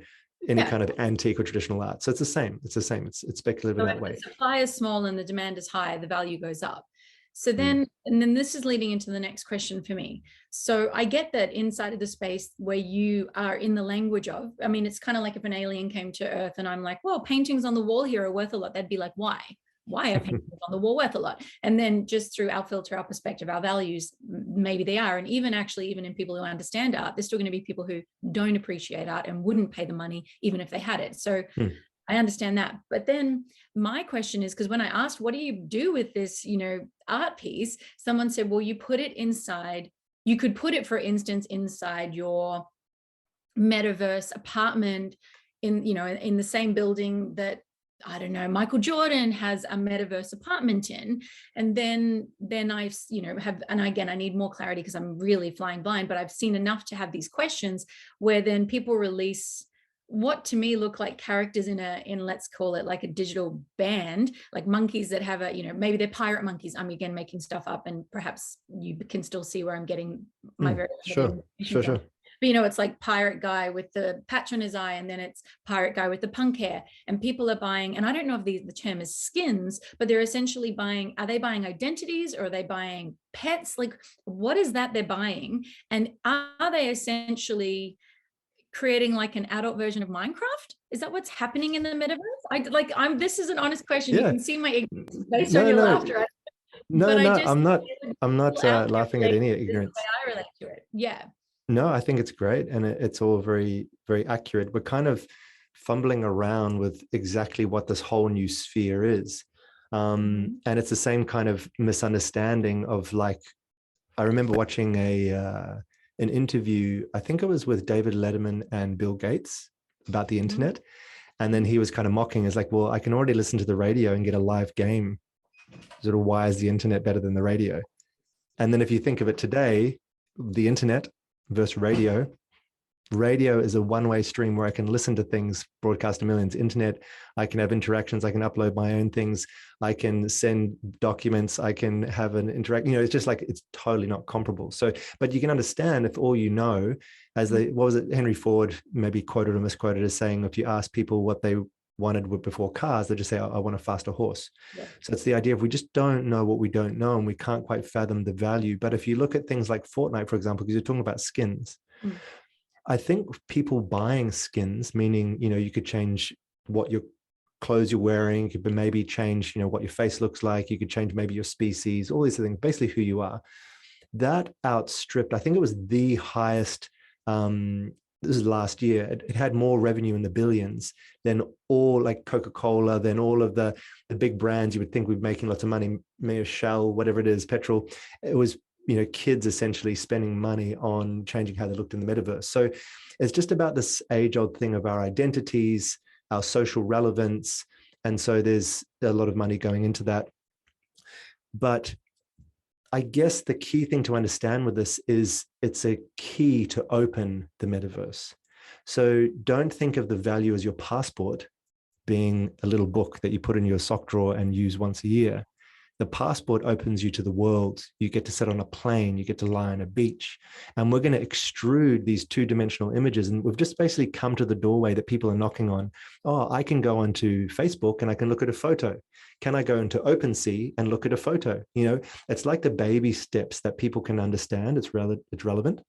Speaker 2: any kind of antique or traditional art. So it's the same. It's speculative in that way.
Speaker 1: If the supply is small and the demand is high, the value goes up. So then, and then this is leading into the next question for me. So I get that inside of the space where you are in the language of, I mean, it's kind of like if an alien came to Earth and I'm like, well, paintings on the wall here are worth a lot. They'd be like, why? Why are paintings on the wall worth a lot? And then just through our filter, our perspective, our values, maybe they are. And even in people who understand art, there's still going to be people who don't appreciate art and wouldn't pay the money even if they had it. So I understand that. But then my question is, because when I asked, what do you do with this, art piece? Someone said, well, you put it inside. You could put it, for instance, inside your metaverse apartment in the same building that, I don't know, Michael Jordan has a metaverse apartment in. And then I've, and again, I need more clarity because I'm really flying blind, but I've seen enough to have these questions where then people release what to me look like characters in let's call it like a digital band, like monkeys that have maybe they're pirate monkeys. I'm again making stuff up, and perhaps you can still see where I'm getting my very
Speaker 2: sure.
Speaker 1: But it's like pirate guy with the patch on his eye, and then it's pirate guy with the punk hair, and people are buying, and I don't know if the term is skins, but they're essentially buying, are they buying identities or are they buying pets? Like, what is that they're buying? And are they essentially creating like an adult version of Minecraft? Is that what's happening in the metaverse? This is an honest question. You can see my ignorance based on your laughter.
Speaker 2: I'm not laughing at any ignorance.
Speaker 1: I relate to it. Yeah.
Speaker 2: No, I think it's great. And it's all very, very accurate. We're kind of fumbling around with exactly what this whole new sphere is. And it's the same kind of misunderstanding of, like, I remember watching an interview, I think it was with David Letterman and Bill Gates about the internet. And then he was kind of mocking, is like, well, I can already listen to the radio and get a live game Sort of, why is the internet better than the radio? And then if you think of it today, the internet versus radio is a one-way stream where I can listen to things, broadcast to millions. Internet, I can have interactions, I can upload my own things, I can send documents, I can have an interact, it's just like, it's totally not comparable. So, but you can understand if all you know, as what was it, Henry Ford maybe quoted or misquoted as saying, if you ask people what they wanted before cars, they just say, I want a faster horse. Yeah. So it's the idea of, we just don't know what we don't know, and we can't quite fathom the value. But if you look at things like Fortnite, for example, because you're talking about skins, I think people buying skins, meaning, you could change what your clothes you're wearing, you could maybe change, what your face looks like, you could change maybe your species, all these things, basically who you are. That outstripped, I think it was the highest, this is last year, it had more revenue in the billions than all, like Coca-Cola, than all of the big brands you would think would be making lots of money, maybe Shell, whatever it is, petrol. It was, kids essentially spending money on changing how they looked in the metaverse. So it's just about this age-old thing of our identities, our social relevance. And so there's a lot of money going into that. But I guess the key thing to understand with this is it's a key to open the metaverse. So don't think of the value as your passport being a little book that you put in your sock drawer and use once a year. The passport opens you to the world. You get to sit on a plane, you get to lie on a beach. And we're going to extrude these two-dimensional images. And we've just basically come to the doorway that people are knocking on. Oh, I can go onto Facebook and I can look at a photo. Can I go into OpenSea and look at a photo? It's like the baby steps that people can understand. It's relevant.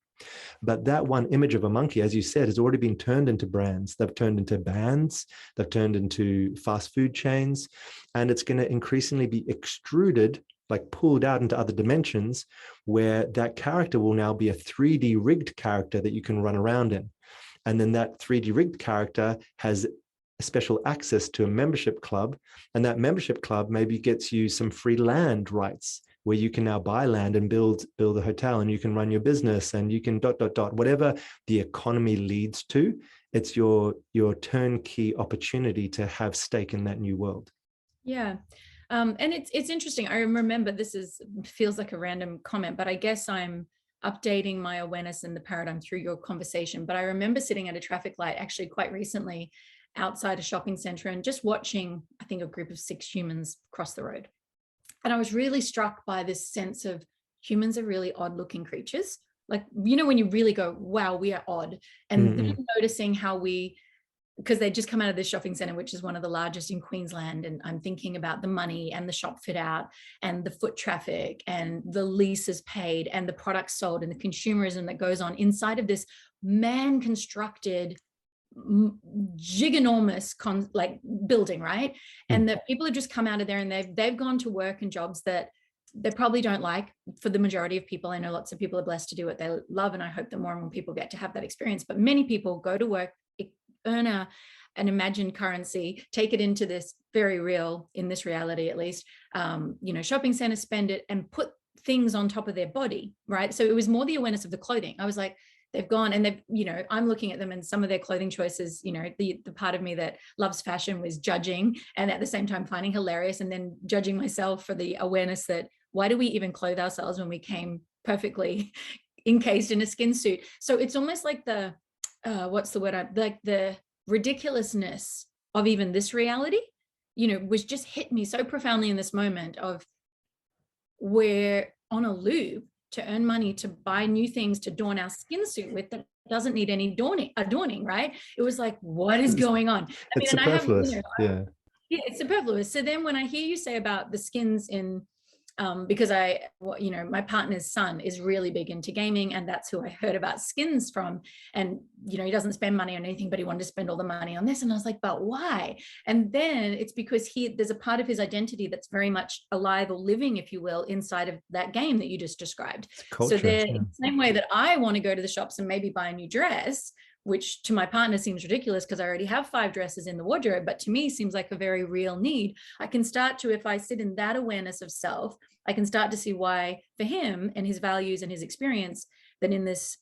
Speaker 2: But that one image of a monkey, as you said, has already been turned into brands. They've turned into bands. They've turned into fast food chains. And it's going to increasingly be extruded, like pulled out into other dimensions, where that character will now be a 3D rigged character that you can run around in. And then that 3D rigged character has special access to a membership club. And that membership club maybe gets you some free land rights, where you can now buy land and build a hotel, and you can run your business, and you can ... whatever the economy leads to. It's your turnkey opportunity to have stake in that new world.
Speaker 1: Yeah. And it's interesting. I remember, feels like a random comment, but I guess I'm updating my awareness and the paradigm through your conversation. But I remember sitting at a traffic light actually quite recently outside a shopping center and just watching, I think, a group of 6 humans cross the road. And I was really struck by this sense of humans are really odd looking creatures. Like, when you really go, wow, we are odd. And then noticing how because they just come out of this shopping center, which is one of the largest in Queensland. And I'm thinking about the money and the shop fit out and the foot traffic and the leases paid and the products sold and the consumerism that goes on inside of this man constructed giganormous building, right? And that people have just come out of there and they've gone to work in jobs that they probably don't like. For the majority of people, I know lots of people are blessed to do what they love, and I hope that more and more people get to have that experience. But many people go to work, earn an imagined currency, take it into this very real, in this reality at least, shopping center, spend it, and put things on top of their body, right? So it was more the awareness of the clothing. I was like, they've gone and I'm looking at them and some of their clothing choices, the part of me that loves fashion was judging and at the same time finding hilarious, and then judging myself for the awareness that why do we even clothe ourselves when we came perfectly encased in a skin suit? So it's almost like the, what's the word? Like the ridiculousness of even this reality, was just hit me so profoundly in this moment of we're on a loop to earn money, to buy new things, to adorn our skin suit with that doesn't need any adorning, right? It was like, what is going on?
Speaker 2: It's superfluous. Yeah,
Speaker 1: it's superfluous. So then when I hear you say about the skins in, because my partner's son is really big into gaming, and that's who I heard about skins from. And, he doesn't spend money on anything, but he wanted to spend all the money on this. And I was like, but why? And then it's because there's a part of his identity that's very much alive or living, if you will, inside of that game that you just described.
Speaker 2: Culture,
Speaker 1: so in the same way that I want to go to the shops and maybe buy a new dress, which to my partner seems ridiculous because I already have 5 dresses in the wardrobe, but to me seems like a very real need. I can start to, if I sit in that awareness of self, I can start to see why for him and his values and his experience, that in this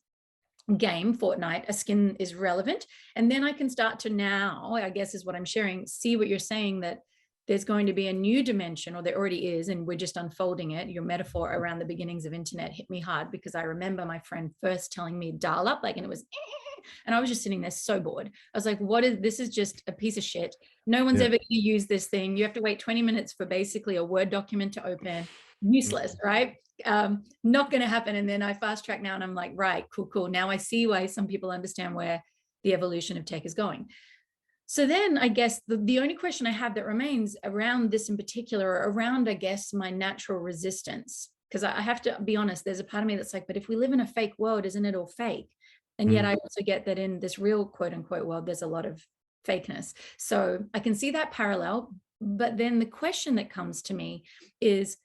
Speaker 1: game, Fortnite, a skin is relevant. And then I can start to now, I guess is what I'm sharing, see what you're saying, that there's going to be a new dimension, or there already is, and we're just unfolding it. Your metaphor around the beginnings of internet hit me hard, because I remember my friend first telling me dial up, like, and it was, and I was just sitting there so bored. I was like, this is just a piece of shit. No one's ever going to use this thing. You have to wait 20 minutes for basically a Word document to open. Useless, right? Not going to happen. And then I fast track now and I'm like, right, cool. Now I see why some people understand where the evolution of tech is going. So then I guess the only question I have that remains around this in particular, around, I guess, my natural resistance, because I have to be honest, there's a part of me that's like, but if we live in a fake world, isn't it all fake? And yet I also get that in this real quote unquote world, there's a lot of fakeness. So I can see that parallel. But then the question that comes to me is,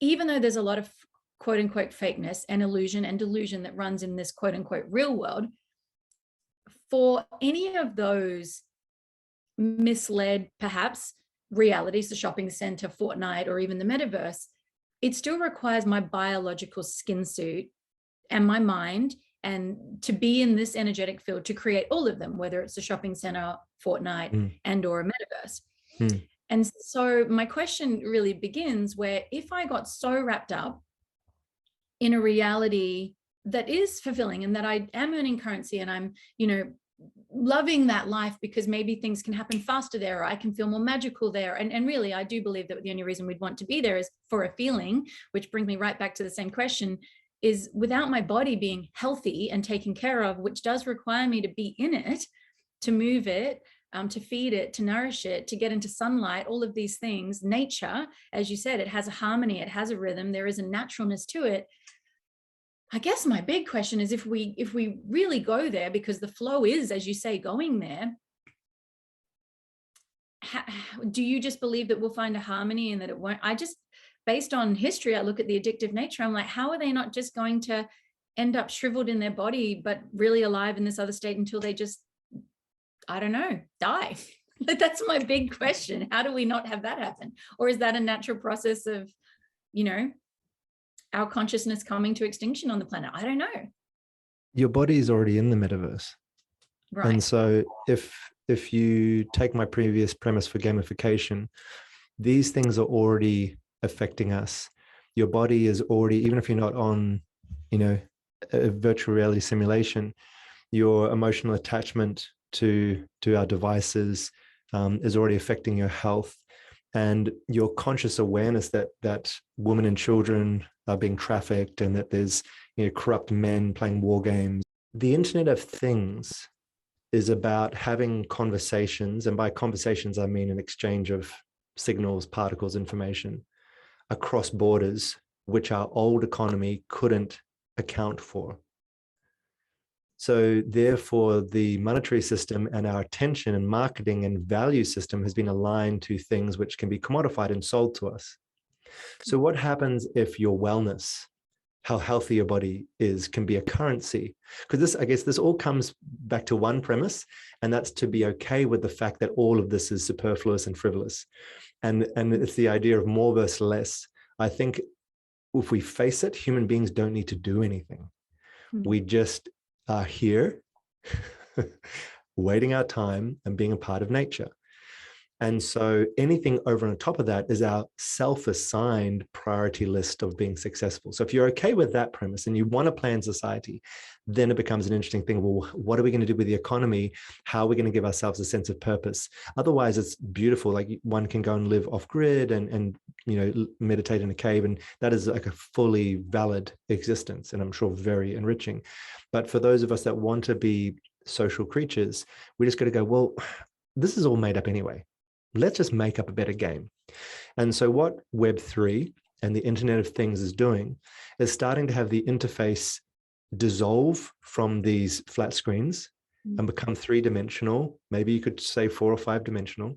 Speaker 1: even though there's a lot of quote unquote fakeness and illusion and delusion that runs in this quote unquote real world, for any of those misled, perhaps, realities, the shopping center, Fortnite, or even the metaverse, it still requires my biological skin suit and my mind, and to be in this energetic field to create all of them, whether it's a shopping center, Fortnite, and or a metaverse. And so my question really begins where, if I got so wrapped up in a reality that is fulfilling and that I am earning currency and I'm, loving that life because maybe things can happen faster there, or I can feel more magical there. And really, I do believe that the only reason we'd want to be there is for a feeling, which brings me right back to the same question, is without my body being healthy and taken care of, which does require me to be in it, to move it, to feed it, to nourish it, to get into sunlight, all of these things. Nature, as you said, it has a harmony, it has a rhythm, there is a naturalness to it. I guess my big question is, if we really go there, because the flow is, as you say, going there, do you just believe that we'll find a harmony and that it won't? I just, based on history, I look at the addictive nature, I'm like, how are they not just going to end up shriveled in their body, but really alive in this other state until they just, I don't know, die? That's my big question. How do we not have that happen? Or is that a natural process of, our consciousness coming to extinction on the planet? I don't know.
Speaker 2: Your body is already in the metaverse.
Speaker 1: Right.
Speaker 2: And so if you take my previous premise for gamification, these things are already affecting us. Your body is already, even if you're not on, a virtual reality simulation, your emotional attachment to our devices is already affecting your health. And your conscious awareness that women and children are being trafficked, and that there's corrupt men playing war games. The Internet of Things is about having conversations, and by conversations I mean an exchange of signals, particles, information across borders, which our old economy couldn't account for. So therefore, the monetary system and our attention and marketing and value system has been aligned to things which can be commodified and sold to us. So what happens if your wellness, how healthy your body is, can be a currency? Because I guess this all comes back to one premise, and that's to be okay with the fact that all of this is superfluous and frivolous. And it's the idea of more versus less. I think if we face it, human beings don't need to do anything. We just are here, waiting our time and being a part of nature. And so anything over and on top of that is our self-assigned priority list of being successful. So if you're okay with that premise and you want to plan society, then it becomes an interesting thing. Well, what are we going to do with the economy? How are we going to give ourselves a sense of purpose? Otherwise, it's beautiful. Like, one can go and live off grid and meditate in a cave. And that is like a fully valid existence, and I'm sure very enriching. But for those of us that want to be social creatures, we just got to go, well, this is all made up anyway. Let's just make up a better game. And so what Web3 and the Internet of Things is doing is starting to have the interface dissolve from these flat screens and become three-dimensional. Maybe you could say 4 or 5-dimensional.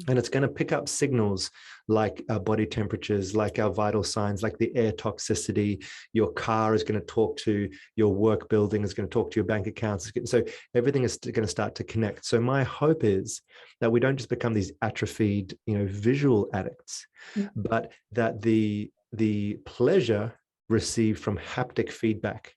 Speaker 2: And it's going to pick up signals like our body temperatures, like our vital signs, like the air toxicity. Your car is going to talk to your work building, is going to talk to your bank accounts. So everything is going to start to connect. So my hope is that we don't just become these atrophied, visual addicts, but that the pleasure received from haptic feedback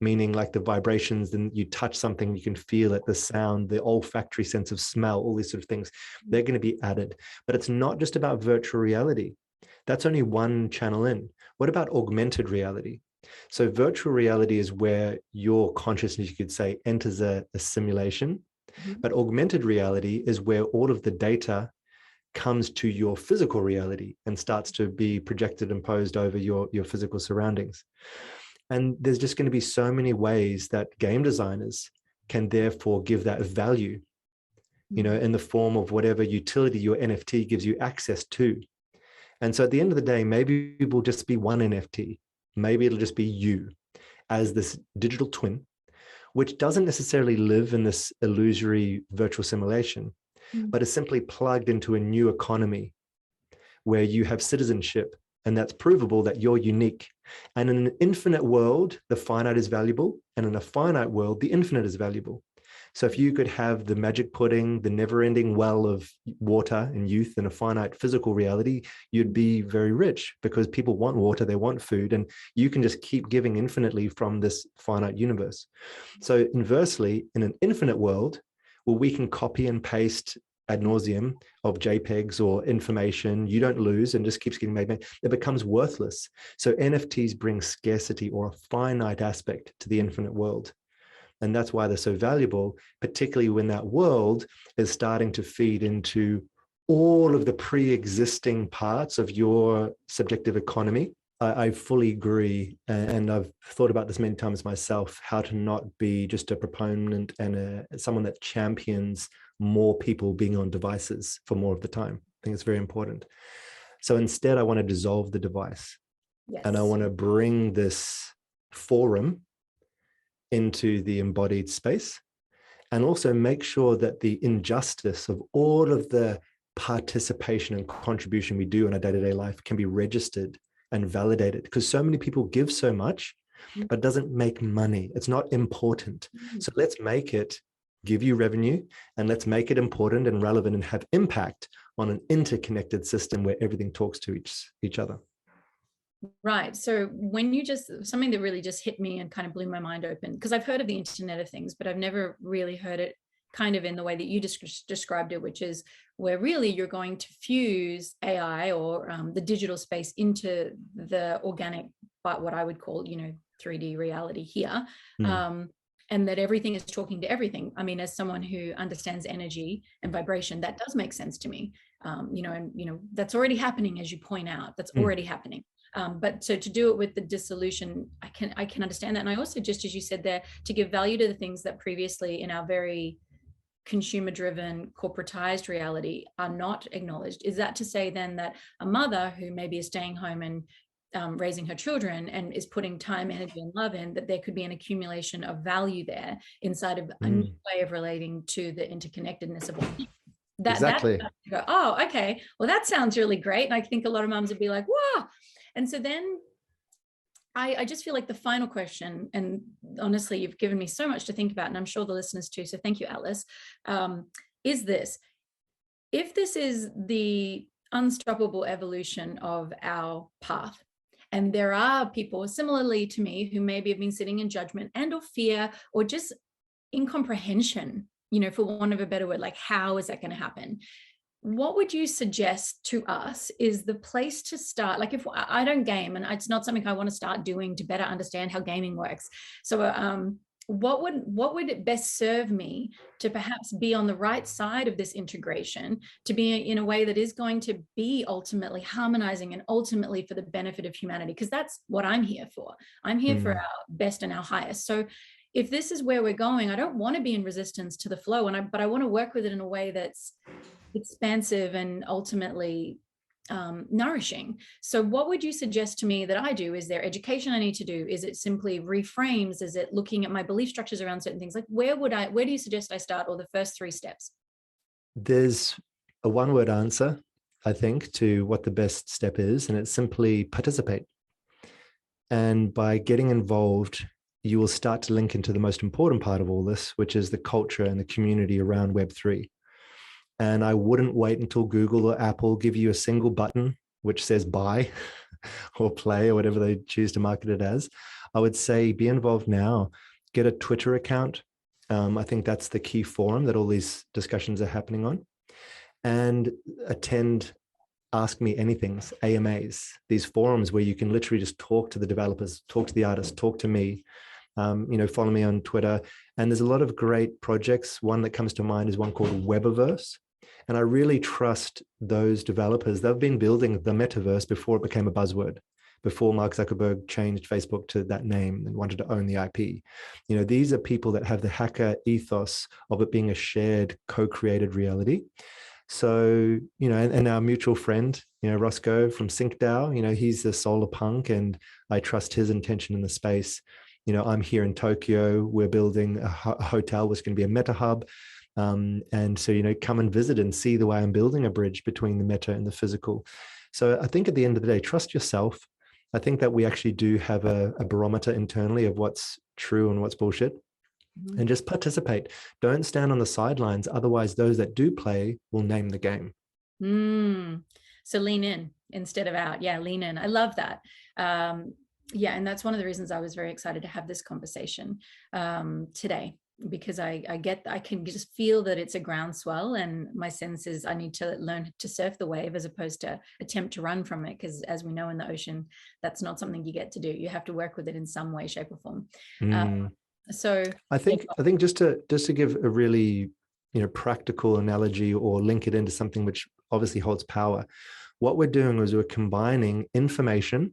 Speaker 2: meaning like the vibrations, then you touch something, you can feel it, the sound, the olfactory sense of smell, all these sort of things, they're going to be added. But it's not just about virtual reality. That's only one channel in. What about augmented reality? So virtual reality is where your consciousness, you could say, enters a simulation. But augmented reality is where all of the data comes to your physical reality and starts to be projected and posed over your physical surroundings. And there's just going to be so many ways that game designers can therefore give that value, in the form of whatever utility your NFT gives you access to. And so at the end of the day, maybe it will just be one NFT. Maybe it'll just be you as this digital twin, which doesn't necessarily live in this illusory virtual simulation, but is simply plugged into a new economy where you have citizenship, and that's provable that you're unique. And in an infinite world, the finite is valuable, and in a finite world, the infinite is valuable. So if you could have the magic pudding, the never-ending well of water and youth in a finite physical reality, you'd be very rich because people want water, they want food, and you can just keep giving infinitely from this finite universe. So inversely, in an infinite world, well, we can copy and paste ad nauseum of JPEGs or information. You don't lose and just keeps getting made. It becomes worthless. So NFTs bring scarcity or a finite aspect to the infinite world. And that's why they're so valuable, particularly when that world is starting to feed into all of the pre-existing parts of your subjective economy. I fully agree. And I've thought about this many times myself, how to not be just a proponent and someone that champions more people being on devices for more of the time. I think it's very important. So instead, I want to dissolve the device. Yes. And I want to bring this forum into the embodied space, and also make sure that the injustice of all of the participation and contribution we do in our day-to-day life can be registered and validated, because so many people give so much, but it doesn't make money. It's not important. So let's make it give you revenue, and let's make it important and relevant and have impact on an interconnected system where everything talks to each other.
Speaker 1: Right. So when you something that really just hit me and kind of blew my mind open, because I've heard of the Internet of Things, but I've never really heard it kind of in the way that you described it, which is where really you're going to fuse AI or the digital space into the organic, but what I would call, 3D reality here. And that everything is talking to everything. I mean, as someone who understands energy and vibration, that does make sense to me. That's already happening, as you point out. That's already happening. But so to do it with the dissolution, I can understand that. And I also, just as you said there, to give value to the things that previously in our very consumer-driven, corporatized reality are not acknowledged. Is that to say then that a mother who maybe is staying home and raising her children and is putting time, energy, and love in, that there could be an accumulation of value there inside of a new way of relating to the interconnectedness of all things?
Speaker 2: Exactly.
Speaker 1: Go, oh, okay. Well, that sounds really great. And I think a lot of moms would be like, wow. And so then I just feel like the final question, and honestly, you've given me so much to think about, and I'm sure the listeners too, so thank you, Atlas, is this: if this is the unstoppable evolution of our path, and there are people similarly to me who maybe have been sitting in judgment and or fear or just incomprehension, for want of a better word, like how is that going to happen? What would you suggest to us is the place to start? Like, if I don't game, and it's not something I want to start doing to better understand how gaming works. So what would it best serve me to perhaps be on the right side of this integration, to be in a way that is going to be ultimately harmonizing and ultimately for the benefit of humanity? Because that's what I'm here for. I'm here for our best and our highest. So if this is where we're going, I don't want to be in resistance to the flow, but I want to work with it in a way that's expansive and ultimately nourishing. So what would you suggest to me that I do? Is there education I need to do? Is it simply reframes? Is it looking at my belief structures around certain things? Like, where do you suggest I start, or the first 3 steps?
Speaker 2: There's a one-word answer, I think, to what the best step is, and it's simply participate. And by getting involved, you will start to link into the most important part of all this, which is the culture and the community around Web3. And I wouldn't wait until Google or Apple give you a single button which says buy or play or whatever they choose to market it as. I would say be involved now. Get a Twitter account. I think that's the key forum that all these discussions are happening on. And attend Ask Me Anythings, AMAs, these forums where you can literally just talk to the developers, talk to the artists, talk to me. Follow me on Twitter. And there's a lot of great projects. One that comes to mind is one called Webiverse. And I really trust those developers. They've been building the metaverse before it became a buzzword, before Mark Zuckerberg changed Facebook to that name and wanted to own the IP. These are people that have the hacker ethos of it being a shared, co-created reality. So, and our mutual friend, Roscoe from SyncDAO, he's a solar punk, and I trust his intention in the space. I'm here in Tokyo. We're building a hotel which is going to be a meta hub. And so, come and visit and see the way I'm building a bridge between the meta and the physical. So I think at the end of the day, trust yourself. I think that we actually do have a barometer internally of what's true and what's bullshit. And just participate. Don't stand on the sidelines. Otherwise, those that do play will name the game.
Speaker 1: So lean in instead of out. Yeah, lean in. I love that. And that's one of the reasons I was very excited to have this conversation today, because I can just feel that it's a groundswell, and my sense is I need to learn to surf the wave as opposed to attempt to run from it, because as we know in the ocean, that's not something you get to do. You have to work with it in some way, shape, or form. So
Speaker 2: I think just to give a really practical analogy or link it into something which obviously holds power, what we're doing is we're combining information,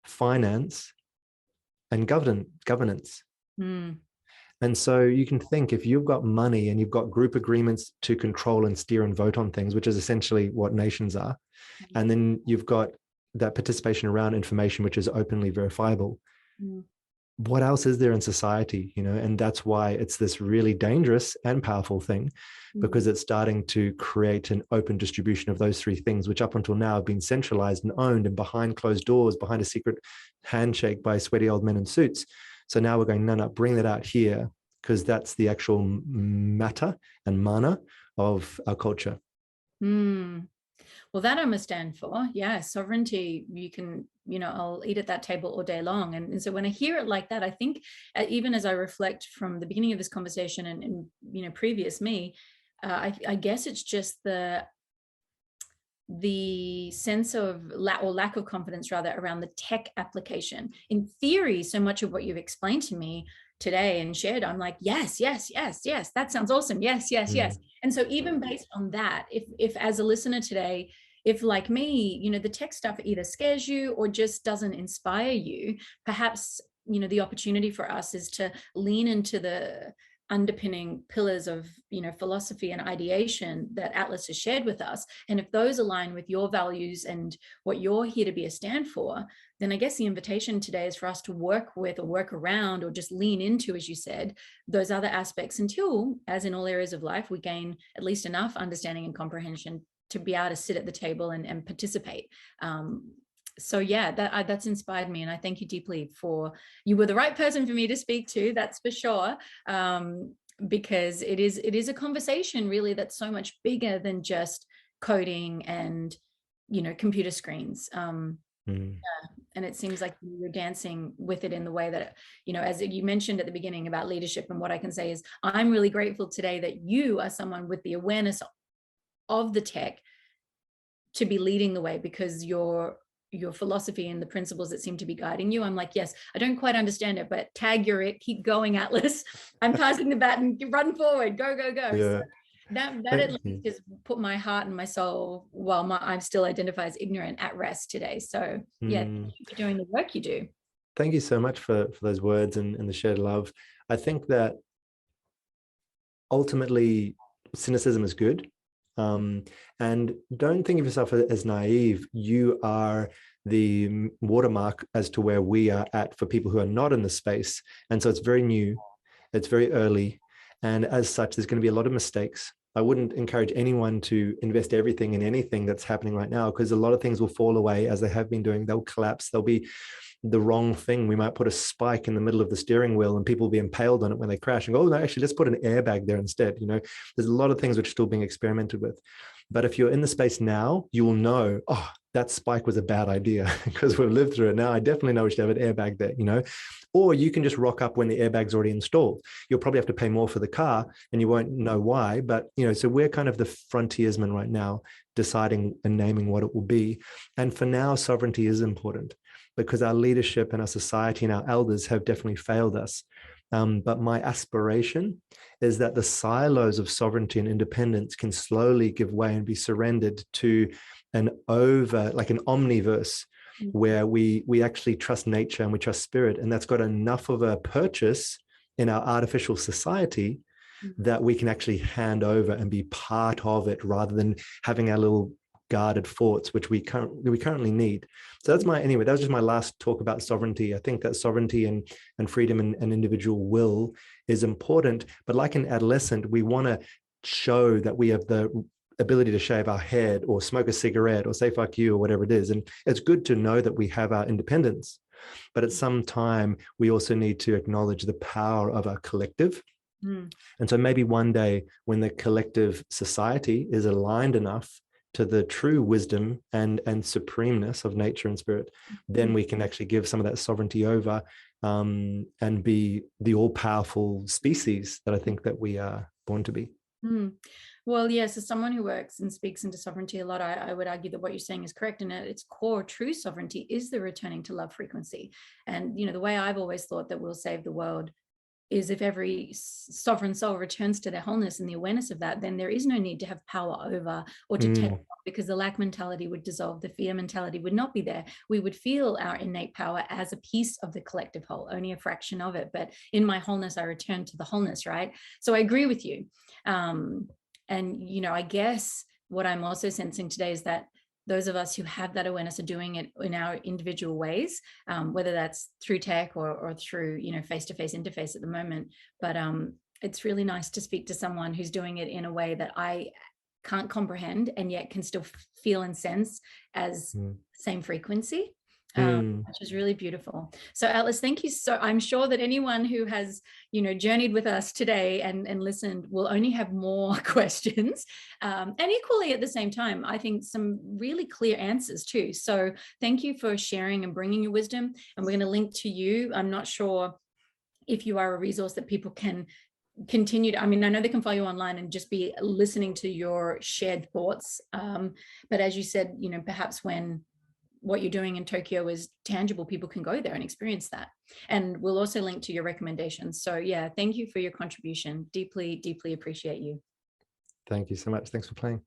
Speaker 2: finance, and governance. And so you can think, if you've got money and you've got group agreements to control and steer and vote on things, which is essentially what nations are, and then you've got that participation around information, which is openly verifiable. What else is there in society? And that's why it's this really dangerous and powerful thing, because it's starting to create an open distribution of those three things, which up until now have been centralized and owned and behind closed doors, behind a secret handshake by sweaty old men in suits. So now we're going, no, bring that out here, because that's the actual matter and mana of our culture.
Speaker 1: Well, that I'm a stand for. Yeah, sovereignty. You can, I'll eat at that table all day long. And so when I hear it like that, I think even as I reflect from the beginning of this conversation and previous me, I guess it's just the sense of lack of confidence rather around the tech application. In theory, so much of what you've explained to me today and shared, I'm like, yes, that sounds awesome. Yes. And so even based on that, if as a listener today, if like me, the tech stuff either scares you or just doesn't inspire you, perhaps, the opportunity for us is to lean into the underpinning pillars of philosophy and ideation that Atlas has shared with us. And if those align with your values and what you're here to be a stand for, then I guess the invitation today is for us to work with or work around or just lean into, as you said, those other aspects until, as in all areas of life, we gain at least enough understanding and comprehension to be able to sit at the table and participate. So yeah, that's inspired me, and I thank you deeply you were the right person for me to speak to, that's for sure, because it is a conversation really that's so much bigger than just coding and computer screens. And it seems like you're dancing with it in the way that, as you mentioned at the beginning about leadership, and what I can say is I'm really grateful today that you are someone with the awareness of the tech to be leading the way, because your philosophy and the principles that seem to be guiding you, I'm like, yes, I don't quite understand it, but tag you're it, keep going, Atlas. I'm passing the baton, run forward, go.
Speaker 2: Yeah.
Speaker 1: So that at least just put my heart and my soul, while I'm still identified as ignorant, at rest today. So yeah, thank you for doing the work you do.
Speaker 2: Thank you so much for those words and the shared love. I think that ultimately cynicism is good. And don't think of yourself as naive. You are the watermark as to where we are at for people who are not in the space. And so it's very new, it's very early. And as such, there's going to be a lot of mistakes. I wouldn't encourage anyone to invest everything in anything that's happening right now, because a lot of things will fall away as they have been doing. They'll collapse. They'll be the wrong thing. We might put a spike in the middle of the steering wheel and people will be impaled on it when they crash and go, oh, no, actually, let's put an airbag there instead. There's a lot of things which are still being experimented with. But if you're in the space now, you will know, oh, that spike was a bad idea because we've lived through it now. I definitely know we should have an airbag there, or you can just rock up when the airbag's already installed. You'll probably have to pay more for the car and you won't know why, but so we're kind of the frontiersmen right now, deciding and naming what it will be. And for now, sovereignty is important because our leadership and our society and our elders have definitely failed us. But my aspiration is that the silos of sovereignty and independence can slowly give way and be surrendered to an omniverse, where we actually trust nature and we trust spirit, and that's got enough of a purchase in our artificial society that we can actually hand over and be part of it, rather than having our little guarded forts, which we currently need. So that was just my last talk about sovereignty. I think that sovereignty and freedom and individual will is important, but like an adolescent, we want to show that we have the ability to shave our head or smoke a cigarette or say fuck you or whatever it is. And it's good to know that we have our independence, but at some time we also need to acknowledge the power of our collective. And so maybe one day when the collective society is aligned enough to the true wisdom and supremeness of nature and spirit, then we can actually give some of that sovereignty over, and be the all-powerful species that I think that we are born to be.
Speaker 1: Well, yes, as someone who works and speaks into sovereignty a lot, I would argue that what you're saying is correct. And at its core, true sovereignty is the returning to love frequency. And, the way I've always thought that we'll save the world is if every sovereign soul returns to their wholeness and the awareness of that, then there is no need to have power over or to take, because the lack mentality would dissolve, the fear mentality would not be there. We would feel our innate power as a piece of the collective whole, only a fraction of it. But in my wholeness, I return to the wholeness, right? So I agree with you. And, I guess what I'm also sensing today is that those of us who have that awareness are doing it in our individual ways, whether that's through tech or through, face-to-face interface at the moment. But it's really nice to speak to someone who's doing it in a way that I can't comprehend and yet can still feel and sense as same frequency. Which is really beautiful. So Atlas, thank you. So I'm sure that anyone who has, journeyed with us today and listened will only have more questions. And equally at the same time, I think some really clear answers too. So thank you for sharing and bringing your wisdom. And we're going to link to you. I'm not sure if you are a resource that people can continue to, I know they can follow you online and just be listening to your shared thoughts. But as you said, perhaps when what you're doing in Tokyo is tangible, people can go there and experience that. And we'll also link to your recommendations. So yeah, thank you for your contribution. Deeply, deeply appreciate you.
Speaker 2: Thank you so much. Thanks for playing.